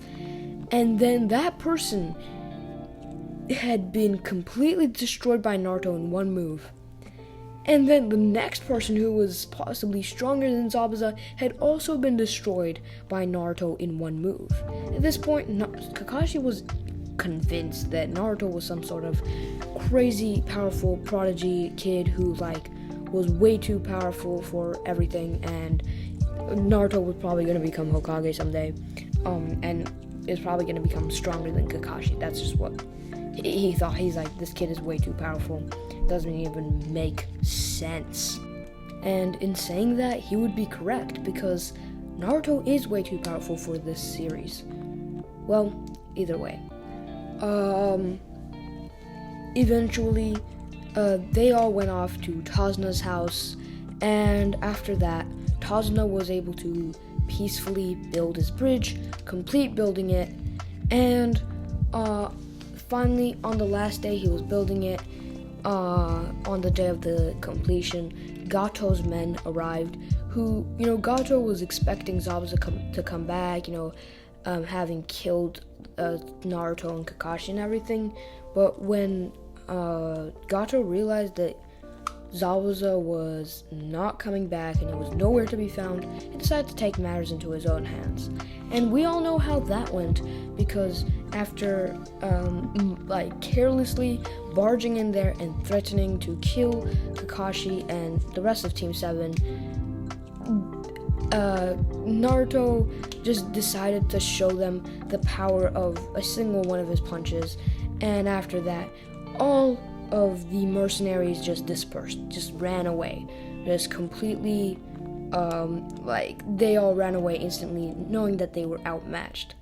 And then that person had been completely destroyed by Naruto in one move. And then the next person, who was possibly stronger than Zabuza, had also been destroyed by Naruto in one move. At this point, Kakashi was convinced that Naruto was some sort of crazy, powerful prodigy kid who, was way too powerful for everything, and Naruto was probably going to become Hokage someday, and is probably going to become stronger than Kakashi. That's just what he's like, this kid is way too powerful. Doesn't even make sense. And in saying that, he would be correct, because Naruto is way too powerful for this series. Well, either way. Eventually, they all went off to Tasuna's house, and after that, Tasuna was able to peacefully build his bridge, complete building it, and finally, on the last day he was building it, on the day of the completion, Gato's men arrived, who, Gato was expecting Zabuza to come back, having killed Naruto and Kakashi and everything, but when Gato realized that Zabuza was not coming back and it was nowhere to be found, he decided to take matters into his own hands. And we all know how that went, because after carelessly barging in there and threatening to kill Kakashi and the rest of Team 7, Naruto just decided to show them the power of a single one of his punches, and after that, all of the mercenaries just dispersed, just ran away, just completely, they all ran away instantly, knowing that they were outmatched.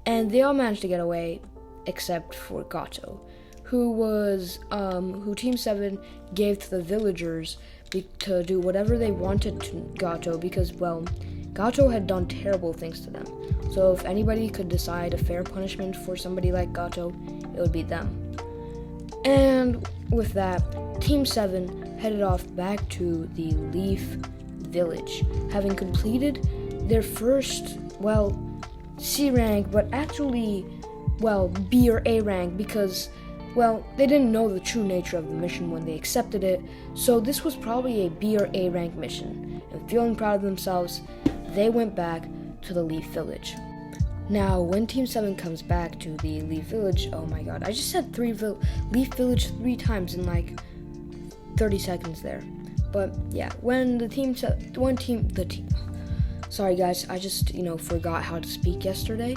And they all managed to get away, except for Gato, who Team 7 gave to the villagers to do whatever they wanted to Gato, because, Gato had done terrible things to them. So if anybody could decide a fair punishment for somebody like Gato, it would be them. And with that, Team 7 headed off back to the Leaf Village, having completed their first, C rank, but actually, B or A rank, because, they didn't know the true nature of the mission when they accepted it, so this was probably a B or A rank mission, and feeling proud of themselves, they went back to the Leaf Village. Now, when Team 7 comes back to the Leaf Village, oh my god, I just said Leaf Village 3 times in 30 seconds there. But yeah, sorry guys, I just, forgot how to speak yesterday.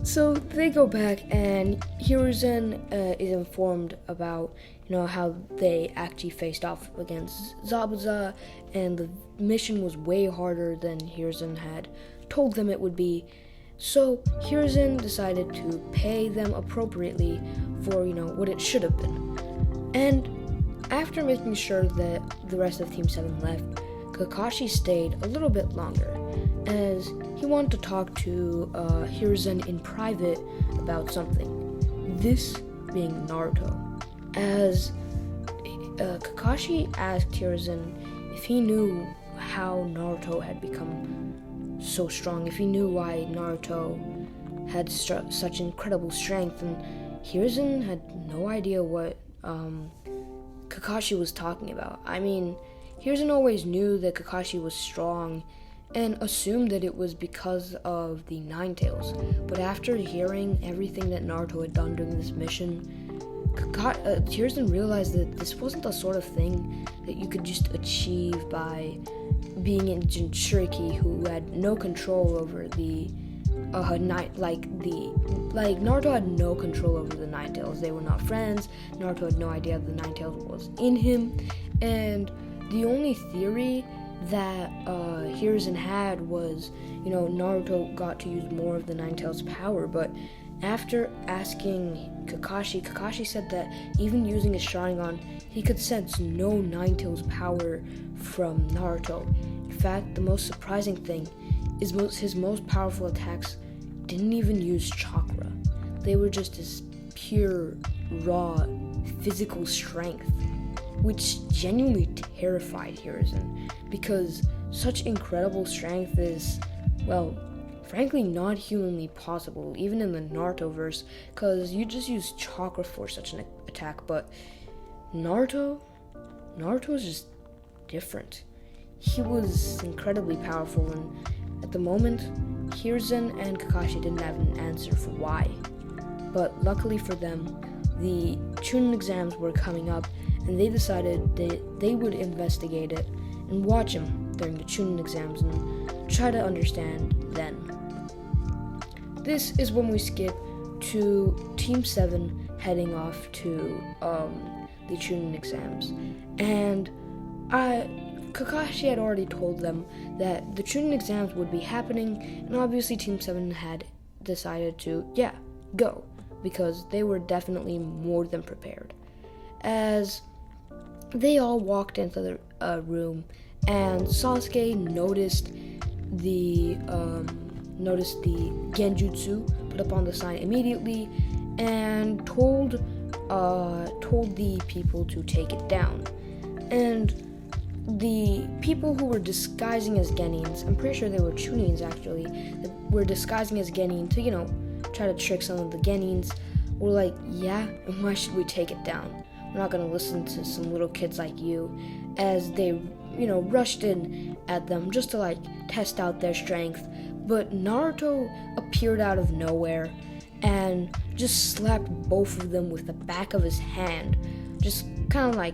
So they go back, and Hiruzen is informed about, how they actually faced off against Zabuza, and the mission was way harder than Hiruzen had told them it would be. So Hiruzen decided to pay them appropriately for, what it should have been. And after making sure that the rest of Team 7 left, Kakashi stayed a little bit longer, as he wanted to talk to Hiruzen in private about something. This being Naruto, as Kakashi asked Hiruzen if he knew how Naruto had become so strong, if he knew why Naruto had such incredible strength, and Hiruzen had no idea what Kakashi was talking about. I mean, Hiruzen always knew that Kakashi was strong and assumed that it was because of the Nine Tails. But after hearing everything that Naruto had done during this mission, Hiruzen realized that this wasn't the sort of thing that you could just achieve by being in Jinchuriki, who had no control over the Naruto had no control over the Nine Tails. They were not friends. Naruto had no idea the Nine Tails was in him, and the only theory that Hiruzen had was, Naruto got to use more of the Nine Tails power, but after asking Kakashi said that even using his Sharingan, he could sense no Nine Tails power from Naruto. In fact, the most surprising thing is his most powerful attacks didn't even use chakra. They were just his pure, raw, physical strength, which genuinely terrified Hiruzen, because such incredible strength is, frankly not humanly possible, even in the Naruto-verse, because you just use chakra for such an attack, but Naruto is just different. He was incredibly powerful, and at the moment, Hiruzen and Kakashi didn't have an answer for why. But luckily for them, the Chunin exams were coming up, and they decided that they would investigate it and watch him during the Chunin exams and try to understand then this is when we skip to Team 7 heading off to the Chunin exams. And Kakashi had already told them that the Chunin exams would be happening, and obviously Team 7 had decided to, go, because they were definitely more than prepared. As they all walked into the room, and Sasuke noticed the genjutsu put up on the sign immediately, and told the people to take it down. And the people who were disguising as genins, I'm pretty sure they were chunins actually, that were disguising as genin to, try to trick some of the genins, were like, and why should we take it down? We're not going to listen to some little kids like you, as they, rushed in at them just to, test out their strength. But Naruto appeared out of nowhere and just slapped both of them with the back of his hand, just kind of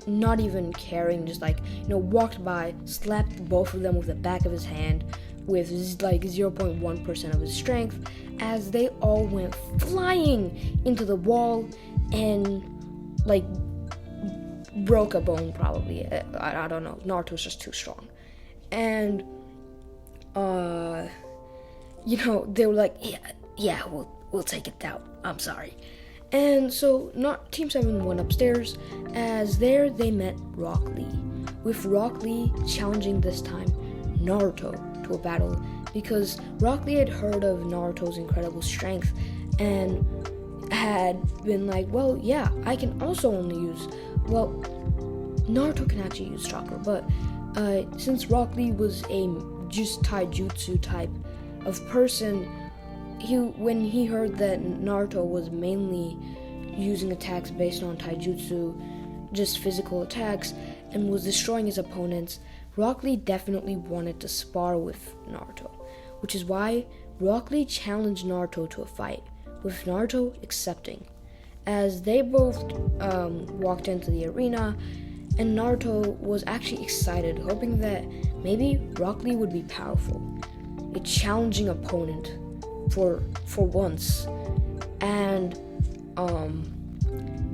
not even caring, just walked by, slapped both of them with the back of his hand with 0.1% of his strength, as they all went flying into the wall and broke a bone probably. I don't know. Naruto's just too strong. And they were like, we'll take it down. I'm sorry. And so Team 7 went upstairs, as there they met Rock Lee, with Rock Lee challenging this time Naruto to a battle, because Rock Lee had heard of Naruto's incredible strength and had been like, I can also only use, Naruto can actually use chakra, but since Rock Lee was a just taijutsu type of person, when he heard that Naruto was mainly using attacks based on taijutsu, just physical attacks, and was destroying his opponents, Rock Lee definitely wanted to spar with Naruto, which is why Rock Lee challenged Naruto to a fight, with Naruto accepting, as they both walked into the arena, and Naruto was actually excited, hoping that maybe Rock Lee would be powerful, a challenging opponent for once. And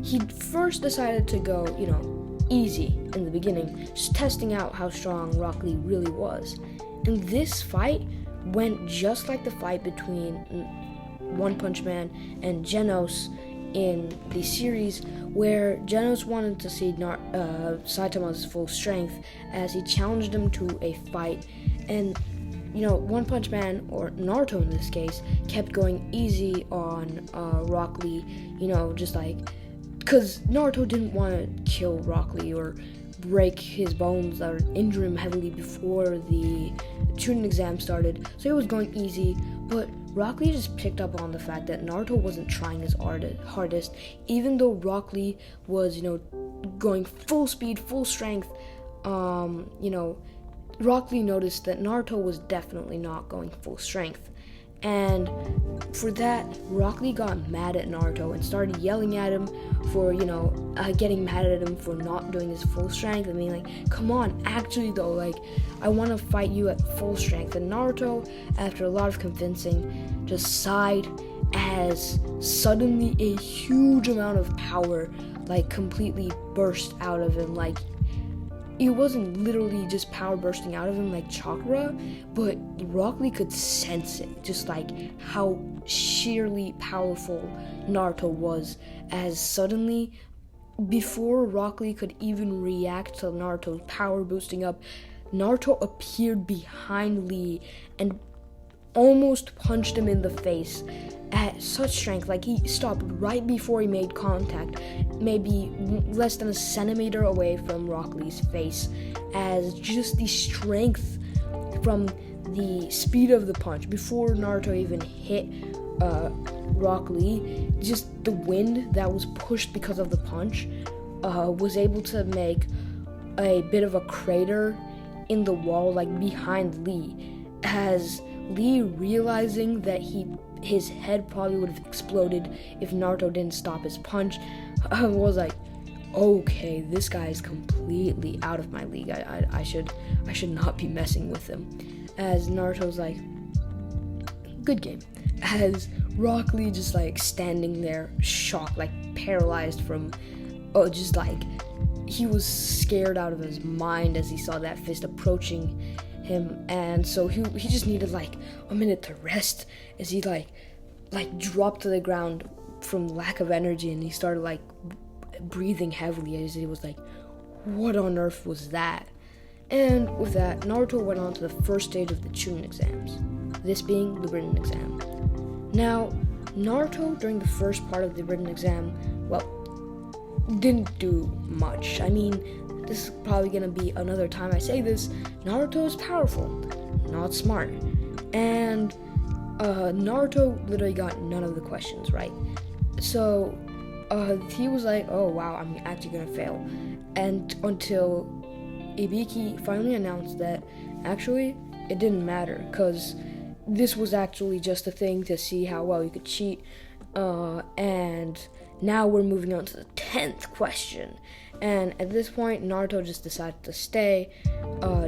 he first decided to go, easy in the beginning, just testing out how strong Rock Lee really was. And this fight went just like the fight between One Punch Man and Genos in the series, where Genos wanted to see Saitama's full strength, as he challenged him to a fight, and One Punch Man, or Naruto in this case, kept going easy on Rock Lee, because Naruto didn't want to kill Rock Lee or break his bones or injure him heavily before the Chunin exam started, so he was going easy. But Rock Lee just picked up on the fact that Naruto wasn't trying his hardest, even though Rock Lee was, going full speed, full strength. Rock Lee noticed that Naruto was definitely not going full strength. And for that, Rock Lee got mad at Naruto and started yelling at him for, getting mad at him for not doing his full strength and being like, come on, actually though, I want to fight you at full strength. And Naruto, after a lot of convincing, just sighed, as suddenly a huge amount of power, completely burst out of him. It wasn't literally just power bursting out of him like chakra, but Rock Lee could sense it, just how sheerly powerful Naruto was, as suddenly, before Rock Lee could even react to Naruto's power boosting up, Naruto appeared behind Lee and almost punched him in the face at such strength. He stopped right before he made contact, maybe less than a centimeter away from Rock Lee's face, as just the strength from the speed of the punch, before Naruto even hit Rock Lee, just the wind that was pushed because of the punch was able to make a bit of a crater in the wall, behind Lee, as Lee, realizing that his head probably would have exploded if Naruto didn't stop his punch, was like, okay, this guy is completely out of my league. I should not be messing with him. As Naruto's like, good game. As Rock Lee just like standing there, shocked, like paralyzed from, just like he was scared out of his mind as he saw that fist approaching him, and so he just needed like a minute to rest as he like dropped to the ground from lack of energy, and he started like breathing heavily as he was like, what on earth was that? And with that, Naruto went on to the first stage of the Chunin exams, this being the written exam. Now, Naruto, during the first part of the written exam, didn't do much. I mean, this is probably gonna be another time I say this, Naruto is powerful, not smart. And Naruto literally got none of the questions right. So he was like, oh wow, I'm actually gonna fail. And until Ibiki finally announced that actually it didn't matter, because this was actually just a thing to see how well you could cheat. And now we're moving on to the 10th question. And at this point, Naruto just decided to stay,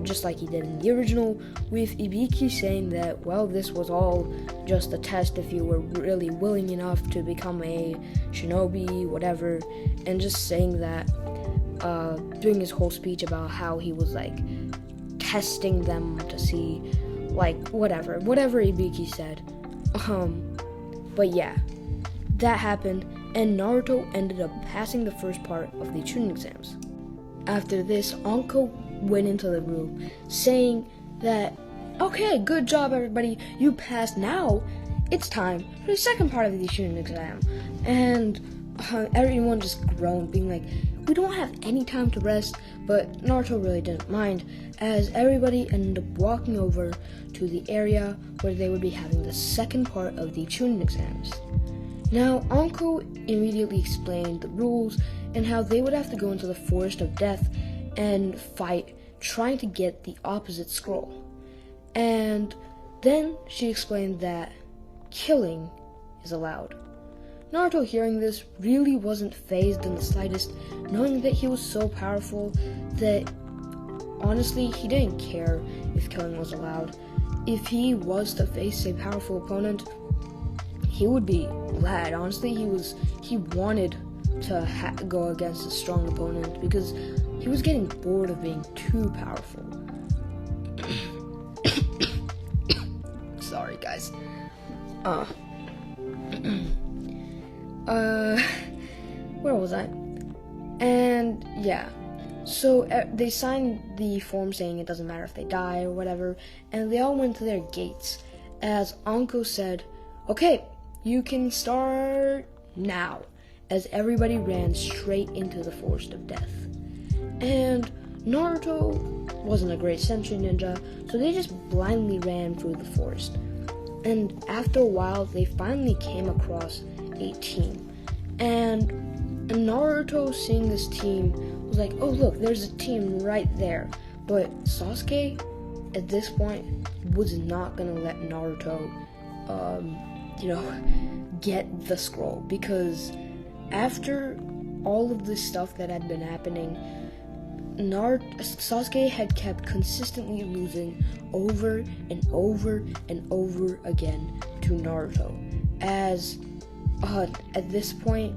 just like he did in the original, with Ibiki saying that, well, this was all just a test if you were really willing enough to become a shinobi, whatever, and just saying that, doing his whole speech about how he was, like, testing them to see, like, whatever Ibiki said. But yeah, that happened, and Naruto ended up passing the first part of the Chunin exams. After this, Anko went into the room saying that, okay, good job everybody, you passed, now it's time for the second part of the Chunin exam. And everyone just groaned, being like, we don't have any time to rest, but Naruto really didn't mind, as everybody ended up walking over to the area where they would be having the second part of the Chunin exams. Now, Anko immediately explained the rules and how they would have to go into the Forest of Death and fight, trying to get the opposite scroll. And then she explained that killing is allowed. Naruto, hearing this, really wasn't fazed in the slightest, knowing that he was so powerful that, honestly, he didn't care if killing was allowed. If he was to face a powerful opponent, he would be glad. Honestly, he wanted to go against a strong opponent because he was getting bored of being too powerful. Sorry, guys. Where was I? And yeah, so they signed the form saying it doesn't matter if they die or whatever, and they all went to their gates, as Anko said, okay, you can start now, as everybody ran straight into the Forest of Death. And Naruto wasn't a great sentry ninja, so they just blindly ran through the forest. And after a while, they finally came across a team. And Naruto, seeing this team, was like, oh look, there's a team right there. But Sasuke, at this point, was not gonna let Naruto, get the scroll, because after all of this stuff that had been happening, Sasuke had kept consistently losing over and over and over again to Naruto, as at this point,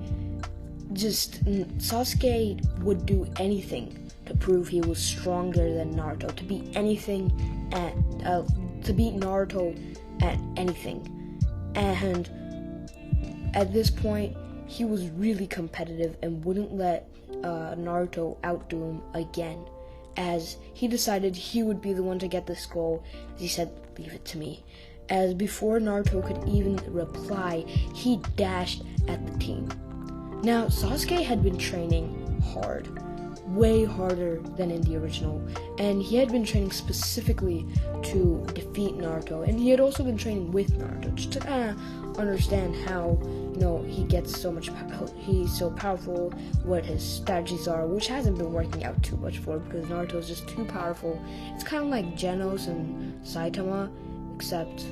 just Sasuke would do anything to prove he was stronger than Naruto, to beat Naruto at anything. And at this point, he was really competitive and wouldn't let Naruto outdo him again, as he decided he would be the one to get the scroll. As he said, leave it to me. As before Naruto could even reply, he dashed at the team. Now, Sasuke had been training hard, way harder than in the original, and he had been training specifically to defeat Naruto, and he had also been training with Naruto, just to kind of understand how, he gets so much, he's so powerful, what his strategies are, which hasn't been working out too much for, because Naruto's just too powerful. It's kind of like Genos and Saitama, except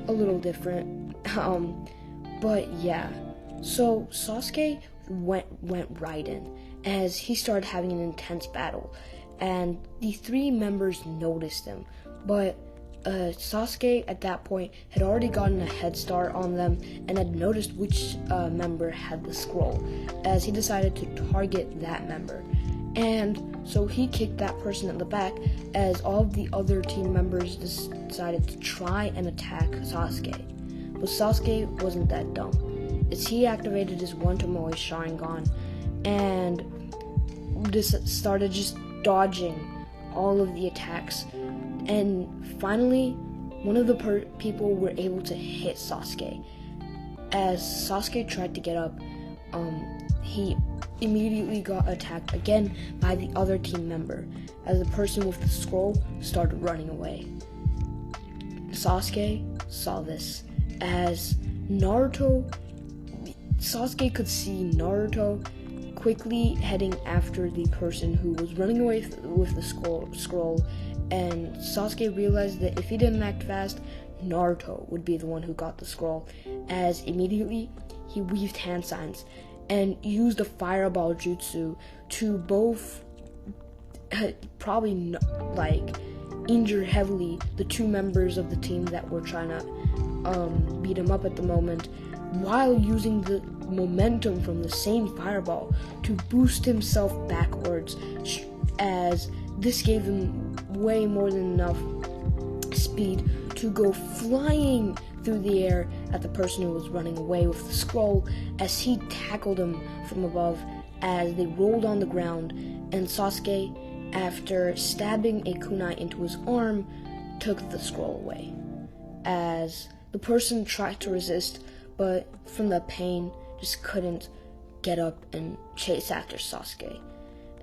a little different. But yeah, so Sasuke went right in, as he started having an intense battle, and the three members noticed him, but Sasuke at that point had already gotten a head start on them and had noticed which member had the scroll, as he decided to target that member. And so he kicked that person in the back, as all of the other team members decided to try and attack Sasuke. But Sasuke wasn't that dumb, as he activated his One Tomoe Sharingan and started just dodging all of the attacks. And finally, one of the people were able to hit Sasuke. As Sasuke tried to get up, he immediately got attacked again by the other team member, as the person with the scroll started running away. Sasuke saw this, as Sasuke could see Naruto quickly heading after the person who was running away with the scroll, and Sasuke realized that if he didn't act fast, Naruto would be the one who got the scroll, as immediately he weaved hand signs and used a fireball jutsu to both probably injure heavily the two members of the team that were trying to beat him up at the moment, while using the momentum from the same fireball to boost himself backwards, as this gave him way more than enough speed to go flying through the air at the person who was running away with the scroll, as he tackled him from above as they rolled on the ground. And Sasuke, after stabbing a kunai into his arm, took the scroll away, as the person tried to resist, but from the pain just couldn't get up and chase after Sasuke,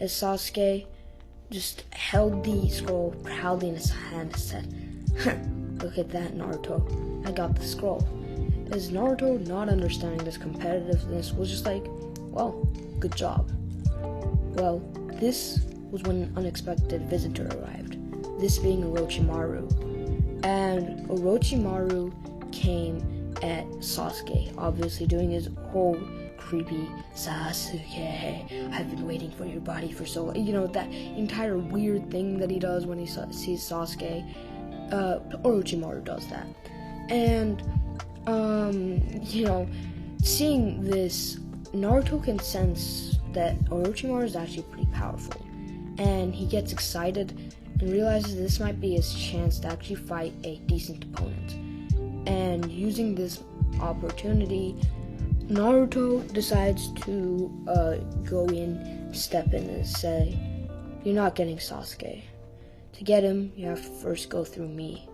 as Sasuke just held the scroll proudly in his hand and said, "Look at that, Naruto, I got the scroll." As Naruto, not understanding this competitiveness, was just like, "Well, good job." Well, this was when an unexpected visitor arrived, this being Orochimaru. And Orochimaru came at Sasuke, obviously doing his whole creepy "Sasuke, I've been waiting for your body for so long," that entire weird thing that he does when he sees Sasuke. Orochimaru does that. And seeing this, Naruto can sense that Orochimaru is actually pretty powerful, and he gets excited and realizes this might be his chance to actually fight a decent opponent. And using this opportunity, Naruto decides to step in and say, "You're not getting Sasuke. To get him, you have to first go through me."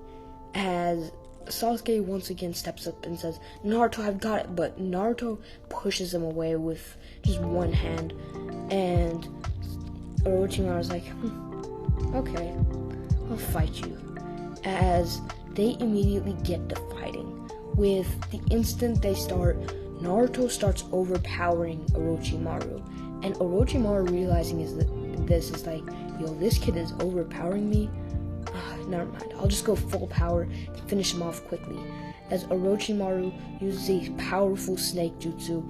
As Sasuke once again steps up and says, "Naruto, I've got it," but Naruto pushes him away with just one hand, and Orochimaru's like, "Okay, I'll fight you." As they immediately get to fighting. With the instant they start, Naruto starts overpowering Orochimaru, and Orochimaru realizing this is like, "Yo, this kid is overpowering me. Never mind, I'll just go full power to finish him off quickly." As Orochimaru uses a powerful snake jutsu,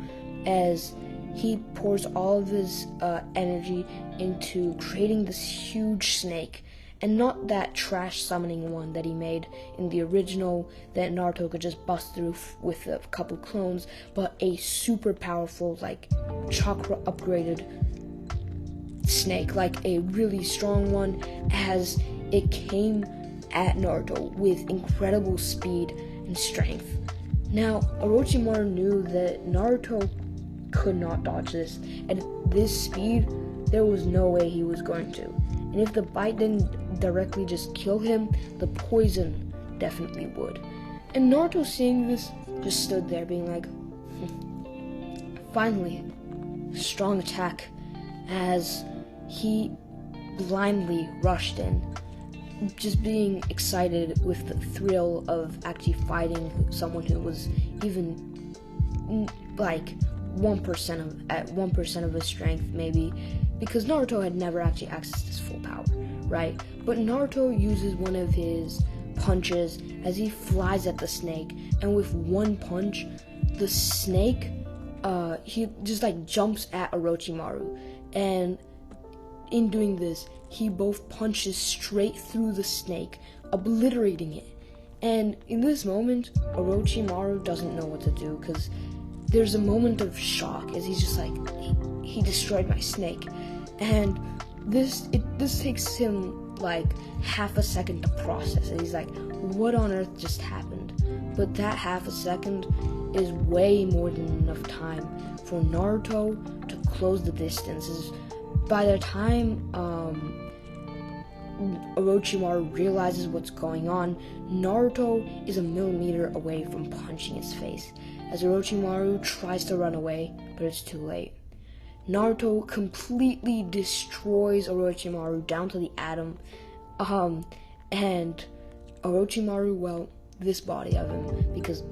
as he pours all of his energy into creating this huge snake, and not that trash summoning one that he made in the original that Naruto could just bust through with a couple clones, but a super powerful, chakra upgraded snake, a really strong one, as it came at Naruto with incredible speed and strength. Now, Orochimaru knew that Naruto could not dodge this. At this speed, there was no way he was going to. And if the bite didn't directly just kill him, the poison definitely would. And Naruto, seeing this, just stood there being like, Finally, strong attack, as he blindly rushed in, just being excited with the thrill of actually fighting someone who was even 1% of his strength, maybe, because Naruto had never actually accessed his full power, right? But Naruto uses one of his punches as he flies at the snake, and with one punch, the snake, he just jumps at Orochimaru, and in doing this, he both punches straight through the snake, obliterating it. And in this moment, Orochimaru doesn't know what to do, because there's a moment of shock as he's just like, he destroyed my snake. And this takes him like half a second to process. And he's like, what on earth just happened? But that half a second is way more than enough time for Naruto to close the distances. By the time Orochimaru realizes what's going on, Naruto is a millimeter away from punching his face, as Orochimaru tries to run away, but it's too late. Naruto completely destroys Orochimaru down to the atom, and Orochimaru, well, this body of him, because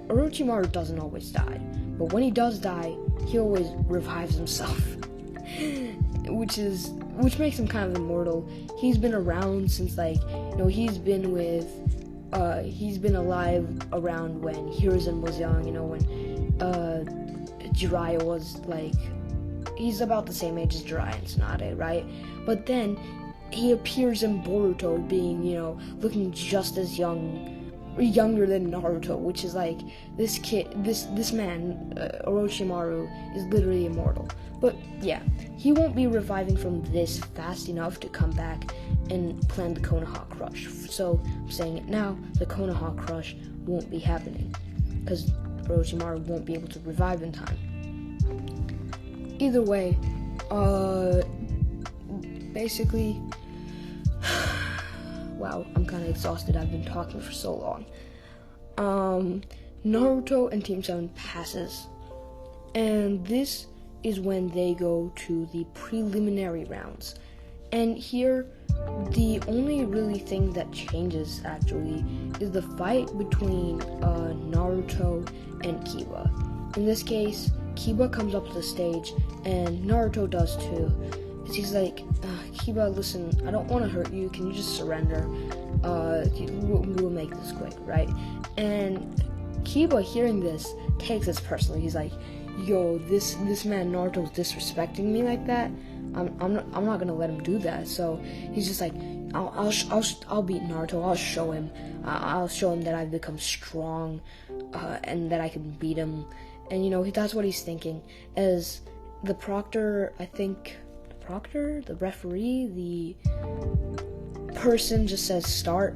Orochimaru doesn't always die, but when he does die, he always revives himself, which makes him kind of immortal. He's been around since, like, he's been alive around when Hiruzen was young, when Jiraiya was, like, he's about the same age as Jiraiya and Tsunade, right? But then he appears in Boruto being, looking just as younger than Naruto, which is like, this man, Orochimaru, is literally immortal. But yeah, he won't be reviving from this fast enough to come back and plan the Konoha Crush. So I'm saying it now, the Konoha Crush won't be happening, because Orochimaru won't be able to revive in time. Either way, basically, wow, I'm kind of exhausted. I've been talking for so long. Naruto and Team 7 passes, and this is when they go to the preliminary rounds. And here, the only really thing that changes, actually, is the fight between Naruto and Kiba. In this case, Kiba comes up to the stage, and Naruto does too. He's like, Kiba, listen, I don't want to hurt you. Can you just surrender? We'll make this quick, right? And Kiba, hearing this, takes this personally. He's like, yo, this man Naruto's disrespecting me like that. I'm not gonna let him do that. So he's just like, I'll beat Naruto. I'll show him. I'll show him that I've become strong, and that I can beat him. And that's what he's thinking. As the proctor, the referee, the person just says start,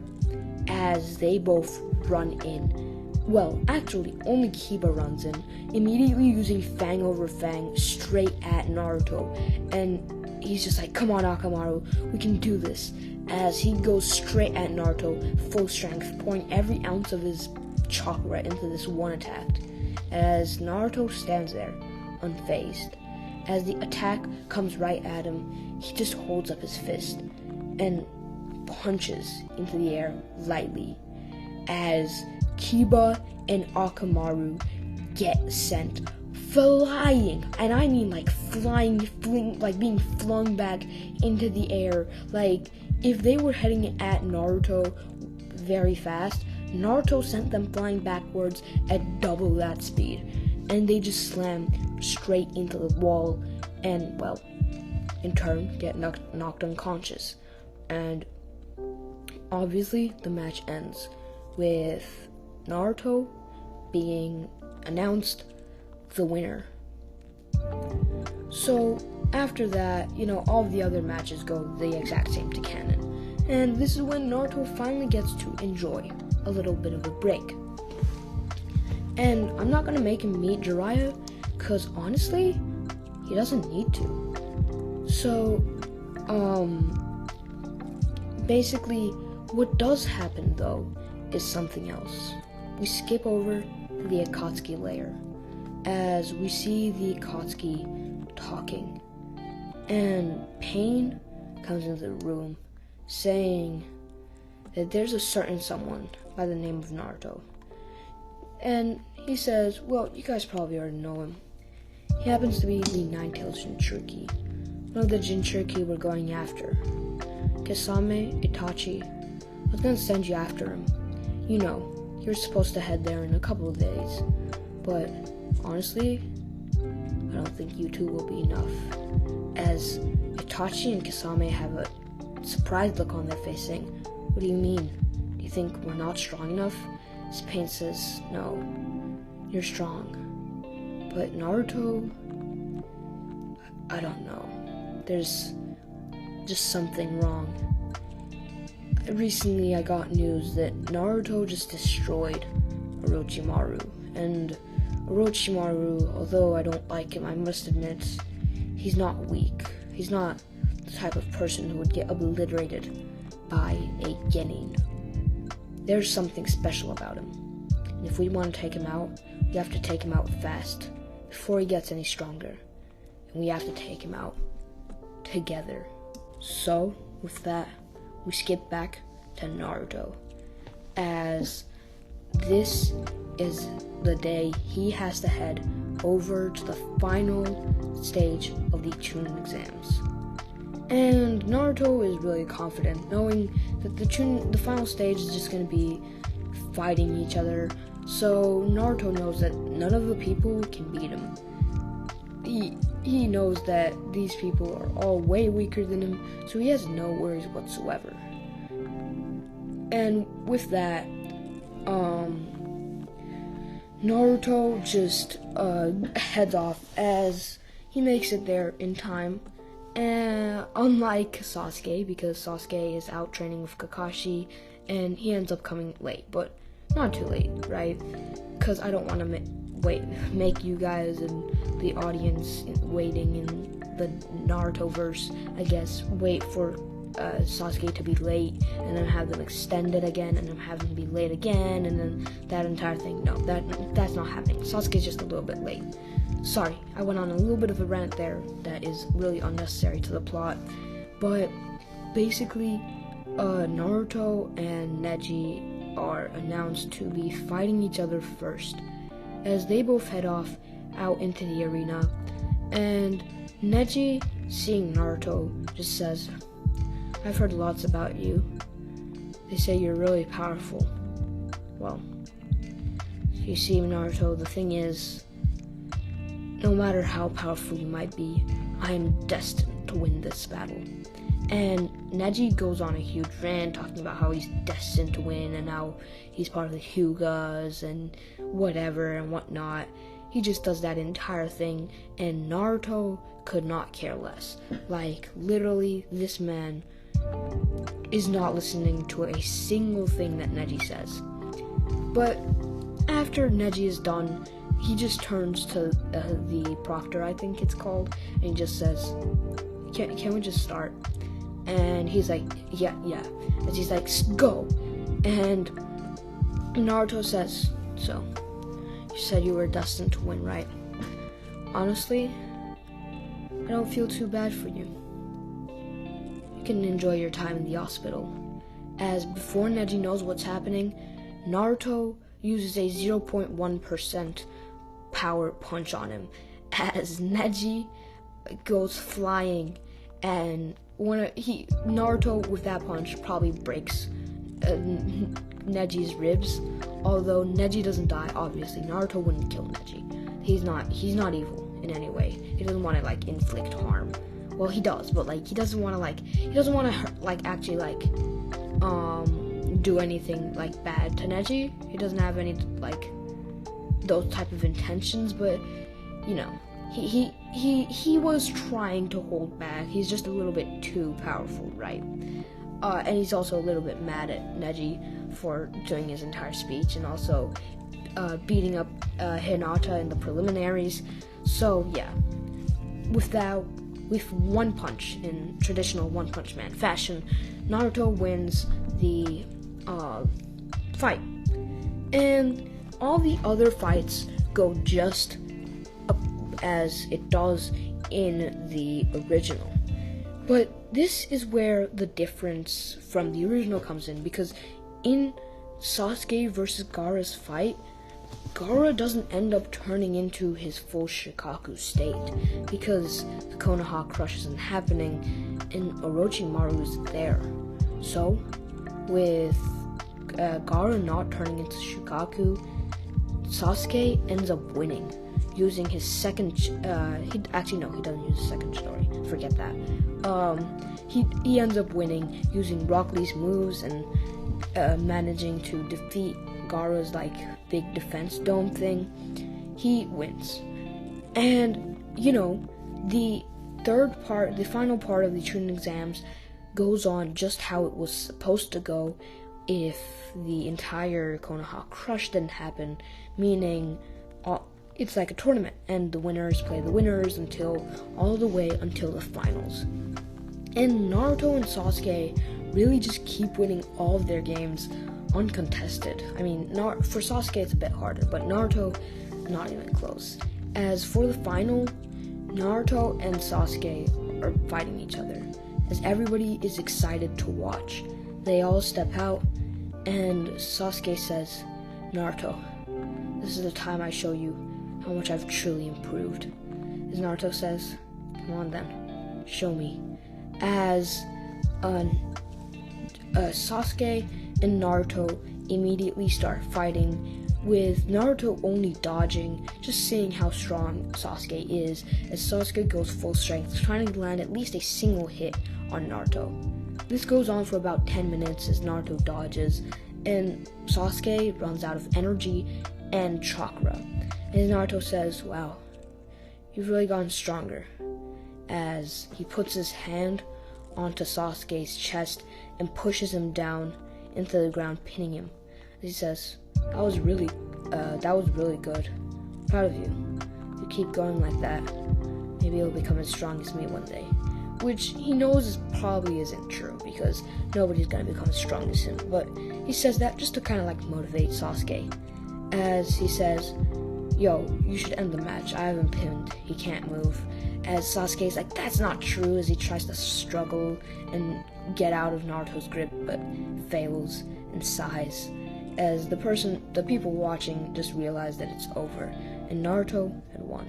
as they both run in. Well, actually, only Kiba runs in, immediately using Fang over Fang straight at Naruto. And he's just like, come on, Akamaru, we can do this. As he goes straight at Naruto, full strength, pouring every ounce of his chakra into this one attack. As Naruto stands there, unfazed. As the attack comes right at him, he just holds up his fist and punches into the air lightly. As Kiba and Akamaru get sent flying, and I mean like flying, like being flung back into the air. Like, if they were heading at Naruto very fast, Naruto sent them flying backwards at double that speed, and they just slam straight into the wall and, well, in turn get knocked unconscious. And obviously the match ends with Naruto being announced the winner. So after that, all of the other matches go the exact same to canon, and this is when Naruto finally gets to enjoy a little bit of a break. And I'm not gonna make him meet Jiraiya, because honestly, he doesn't need to. So, basically, what does happen though is something else. We skip over to the Akatsuki lair, as we see the Akatsuki talking, and Pain comes into the room saying that there's a certain someone by the name of Naruto. And he says, well, you guys probably already know him. He happens to be the Nine-Tailed Jinchuriki, one of the Jinchuriki we're going after. Kisame, Itachi, I was gonna send you after him. You're supposed to head there in a couple of days. But honestly, I don't think you two will be enough. as Itachi and Kasame have a surprised look on their face, saying, "What do you mean? Do you think we're not strong enough?" His pain says, "No, you're strong. But Naruto, I don't know. There's just something wrong." Recently I got news that Naruto just destroyed Orochimaru. And Orochimaru, although I don't like him, I must admit, he's not weak. He's not the type of person who would get obliterated by a genin. There's something special about him. And if we want to take him out, we have to take him out fast, before he gets any stronger. And we have to take him out together. So, with that, we skip back to Naruto, as this is the day he has to head over to the final stage of the Chunin exams. And Naruto is really confident, knowing that the final stage is just going to be fighting each other. So Naruto knows that none of the people can beat him. He knows that these people are all way weaker than him, so he has no worries whatsoever. And with that, Naruto just heads off as he makes it there in time. And unlike Sasuke, because Sasuke is out training with Kakashi, and he ends up coming late, but not too late, right? Because I don't want to make you guys and the audience waiting in the Naruto verse, I guess, wait for Sasuke to be late, and then have them extend it again, and then have them be late again, and then that entire thing. No, that's not happening. Sasuke's just a little bit late. Sorry, I went on a little bit of a rant there that is really unnecessary to the plot, but basically, Naruto and Neji are announced to be fighting each other first, as they both head off out into the arena, and Neji, seeing Naruto, just says, "I've heard lots about you. They say you're really powerful." Well, you see, Naruto, the thing is, no matter how powerful you might be, I am destined to win this battle. And Neji goes on a huge rant talking about how he's destined to win and how he's part of the Hyugas and whatever and whatnot. He just does that entire thing, and Naruto could not care less. Like, literally, this man is not listening to a single thing that Neji says. But after Neji is done, he just turns to the proctor, I think it's called, and he just says, can we just start? And he's like, yeah. And he's like, go. And Naruto says, "So, you said you were destined to win, right? Honestly, I don't feel too bad for you. You can enjoy your time in the hospital." As before Neji knows what's happening, Naruto uses a 0.1% power punch on him, as Neji goes flying, and Naruto with that punch probably breaks Neji's ribs. Although Neji doesn't die, obviously Naruto wouldn't kill Neji. He's not evil in any way. He doesn't want to inflict harm. Well, he does, but he doesn't want to actually do anything bad to Neji. He doesn't have any those type of intentions, but he was trying to hold back. He's just a little bit too powerful, right? And he's also a little bit mad at Neji for doing his entire speech and also beating up Hinata in the preliminaries. So yeah, with one punch in traditional One Punch Man fashion, Naruto wins the fight, and all the other fights go just as it does in the original. But this is where the difference from the original comes in, because in Sasuke versus Gaara's fight, Gaara doesn't end up turning into his full Shikaku state, because the Konoha crush isn't happening and Orochimaru's there. So, with Gaara not turning into Shikaku, Sasuke ends up winning. using his second. He doesn't use his second story. Forget that. He ends up winning using Rock Lee's moves and managing to defeat Gaara's like big defense dome thing. He wins, and the final part of the Chunin exams goes on just how it was supposed to go if the entire Konoha Crush didn't happen, meaning it's like a tournament, and the winners play the winners all the way until the finals. And Naruto and Sasuke really just keep winning all of their games uncontested. I mean, for Sasuke it's a bit harder, but Naruto, not even close. As for the final, Naruto and Sasuke are fighting each other, as everybody is excited to watch. They all step out, and Sasuke says, "Naruto, this is the time I show you how much I've truly improved." As Naruto says, "Come on then, show me." As Sasuke and Naruto immediately start fighting, with Naruto only dodging, just seeing how strong Sasuke is, as Sasuke goes full strength, trying to land at least a single hit on Naruto. This goes on for about 10 minutes as Naruto dodges, and Sasuke runs out of energy and chakra. And Naruto says, "Wow, you've really gotten stronger," as he puts his hand onto Sasuke's chest and pushes him down into the ground, pinning him. He says, that was really good. Proud of you. You keep going like that, maybe you'll become as strong as me one day." Which he knows probably isn't true, because nobody's gonna become as strong as him. But he says that just to kind of like motivate Sasuke, as he says, "Yo, you should end the match. I have him pinned. He can't move." As Sasuke's like, "That's not true," as he tries to struggle and get out of Naruto's grip, but fails and sighs. As the people watching just realize that it's over, and Naruto had won.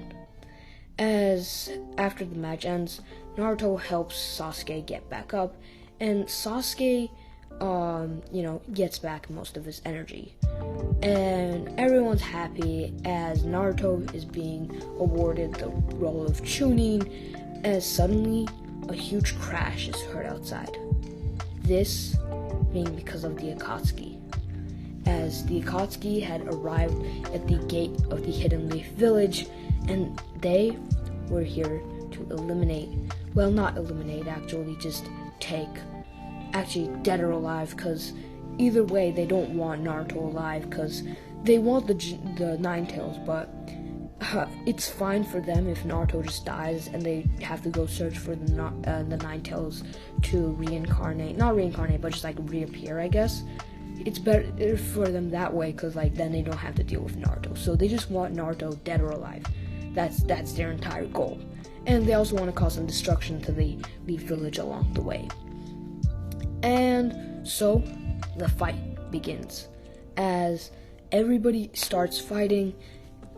As after the match ends, Naruto helps Sasuke get back up, and Sasuke, gets back most of his energy. And everyone's happy as Naruto is being awarded the role of Chunin, as suddenly a huge crash is heard outside. This being because of the Akatsuki, as the Akatsuki had arrived at the gate of the Hidden Leaf Village, and they were here to actually dead or alive, because either way they don't want Naruto alive, because they want the Nine Tails, but it's fine for them if Naruto just dies and they have to go search for the Nine Tails to but just like reappear, I guess. It's better for them that way, because like then they don't have to deal with Naruto. So they just want Naruto dead or alive. That's their entire goal. And they also want to cause some destruction to the Leaf Village along the way. And so the fight begins, as everybody starts fighting,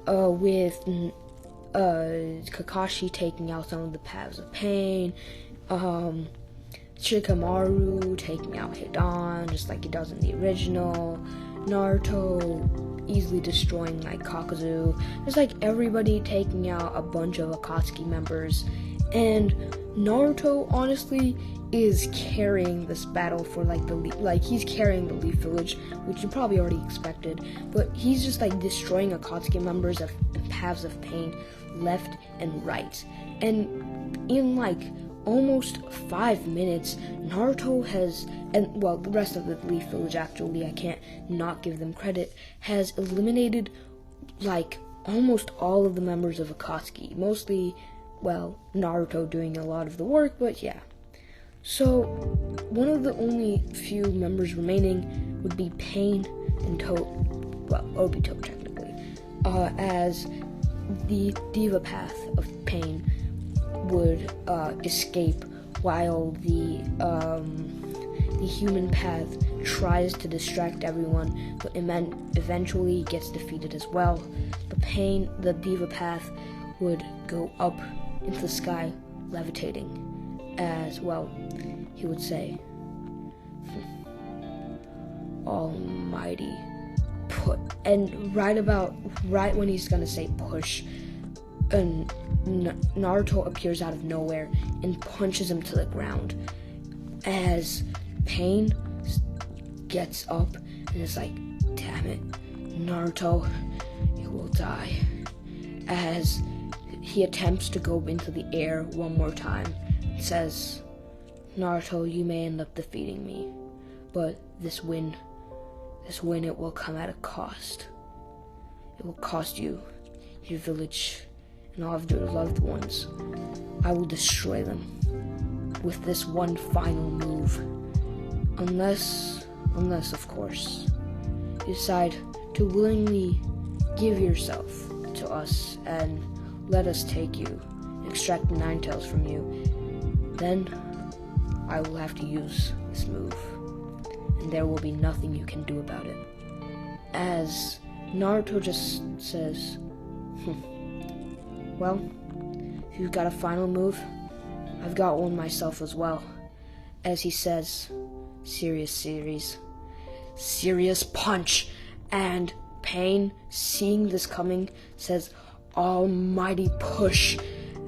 with Kakashi taking out some of the paths of pain, Shikamaru taking out Hidan just like he does in the original, Naruto easily destroying like Kakuzu. There's like everybody taking out a bunch of Akatsuki members, and Naruto honestly is carrying this battle for he's carrying the Leaf Village, which you probably already expected, but he's just like destroying Akatsuki members and paths of pain left and right. And in like almost 5 minutes, Naruto the rest of the Leaf Village, actually, I can't not give them credit, has eliminated like almost all of the members of Akatsuki. Mostly, Naruto doing a lot of the work, but yeah. So, one of the only few members remaining would be Pain and Obito, technically, as the Diva Path of Pain would escape, while the human path tries to distract everyone, but eventually gets defeated as well. The Diva Path would go up into the sky, levitating, as he would say, Almighty put. And right when he's gonna say push, and Naruto appears out of nowhere and punches him to the ground. As Pain gets up and is like, damn it, Naruto, you will die. As he attempts to go into the air one more time, says, Naruto, you may end up defeating me, but this win, it will come at a cost. It will cost you, your village, and all of your loved ones. I will destroy them with this one final move. Unless, of course, you decide to willingly give yourself to us and let us take you and extract the Nine Tails from you. Then I will have to use this move, and there will be nothing you can do about it. As Naruto just says, well, if you've got a final move, I've got one myself as well. As he says, serious punch. And Pain, seeing this coming, says, almighty push,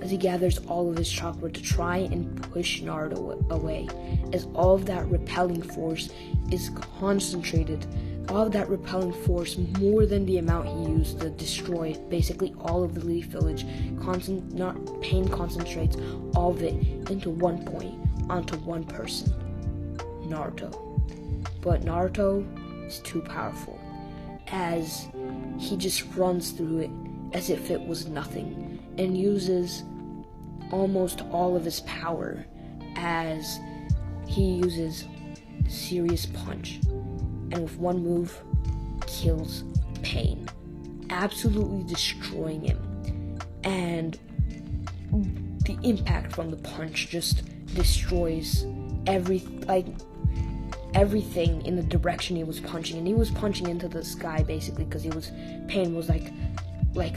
as he gathers all of his chakra to try and push Naruto away. As all of that repelling force is concentrated, all of that repelling force, more than the amount he used to destroy basically all of the Leaf Village, Pain concentrates all of it into one point, onto one person, Naruto. But Naruto is too powerful, as he just runs through it as if it was nothing, and uses almost all of his power as he uses Serious Punch, and with one move, kills Pain, absolutely destroying him. And the impact from the punch just destroys everything in the direction he was punching. And he was punching into the sky basically, because Pain was like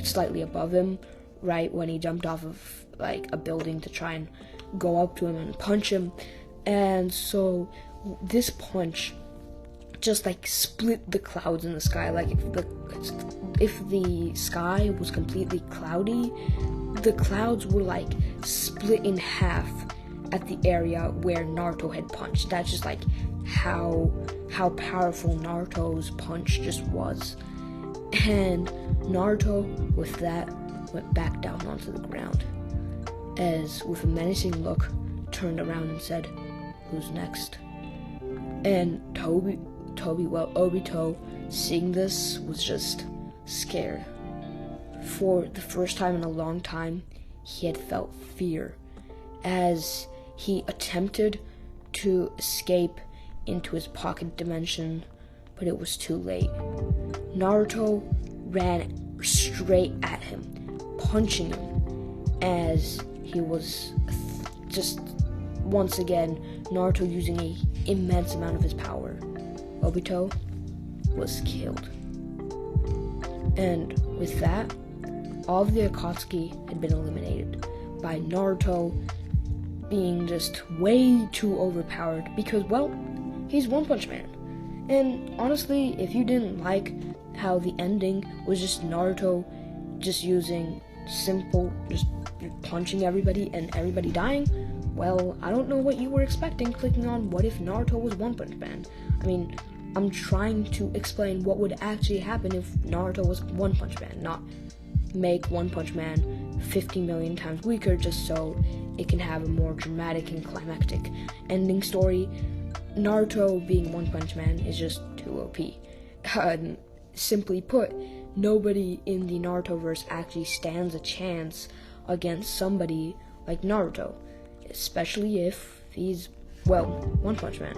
slightly above him, right when he jumped off of like a building to try and go up to him and punch him. And so this punch just like split the clouds in the sky. Like if the sky was completely cloudy, the clouds were like split in half at the area where Naruto had punched. That's just like how powerful Naruto's punch just was. And Naruto, with that, went back down onto the ground, as with a menacing look, turned around and said, who's next? And Obito, seeing this, was just scared. For the first time in a long time, he had felt fear, as he attempted to escape into his pocket dimension, but it was too late. Naruto ran straight at him, punching him, as he was just, once again, Naruto using an immense amount of his power. Obito was killed. And with that, all of the Akatsuki had been eliminated, by Naruto being just way too overpowered, because, well, he's One Punch Man. And honestly, if you didn't like how the ending was just Naruto just using simple, just punching everybody and everybody dying, well, I don't know what you were expecting clicking on what if Naruto was One Punch Man. I mean, I'm trying to explain what would actually happen if Naruto was One Punch Man, not make One Punch Man 50 million times weaker just so it can have a more dramatic and climactic ending story. Naruto being One Punch Man is just too OP. Simply put, nobody in the Narutoverse actually stands a chance against somebody like Naruto, especially if he's, well, One Punch Man.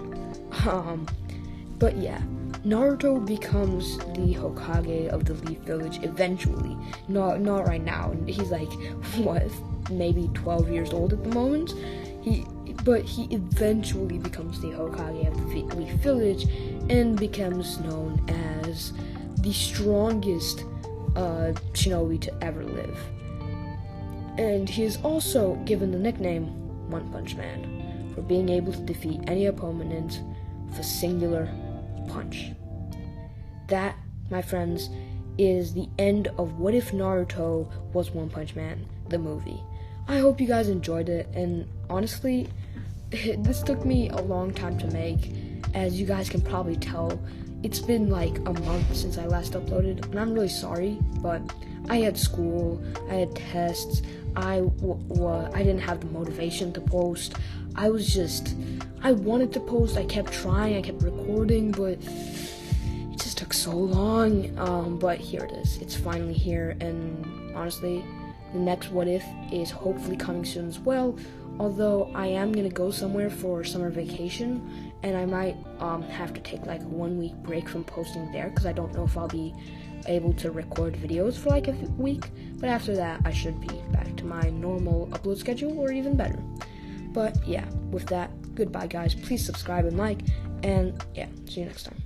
But yeah, Naruto becomes the Hokage of the Leaf Village eventually. Not right now. He's like, what, maybe 12 years old at the moment? But he eventually becomes the Hokage of the Leaf Village and becomes known as the strongest shinobi to ever live. And he is also given the nickname One Punch Man for being able to defeat any opponent with a singular punch. That, my friends, is the end of What If Naruto Was One Punch Man, the movie. I hope you guys enjoyed it, and honestly, this took me a long time to make. As you guys can probably tell, it's been like a month since I last uploaded, and I'm really sorry, but I had school, I had tests, I didn't have the motivation to post. I wanted to post, I kept trying, I kept recording, but it just took so long. But here it is, it's finally here, and honestly, the next What If is hopefully coming soon as well, although I am going to go somewhere for summer vacation, and I might have to take like a 1 week break from posting there, because I don't know if I'll be able to record videos for like a week, but after that I should be back to my normal upload schedule, or even better. But yeah, with that, goodbye guys, please subscribe and like, and yeah, see you next time.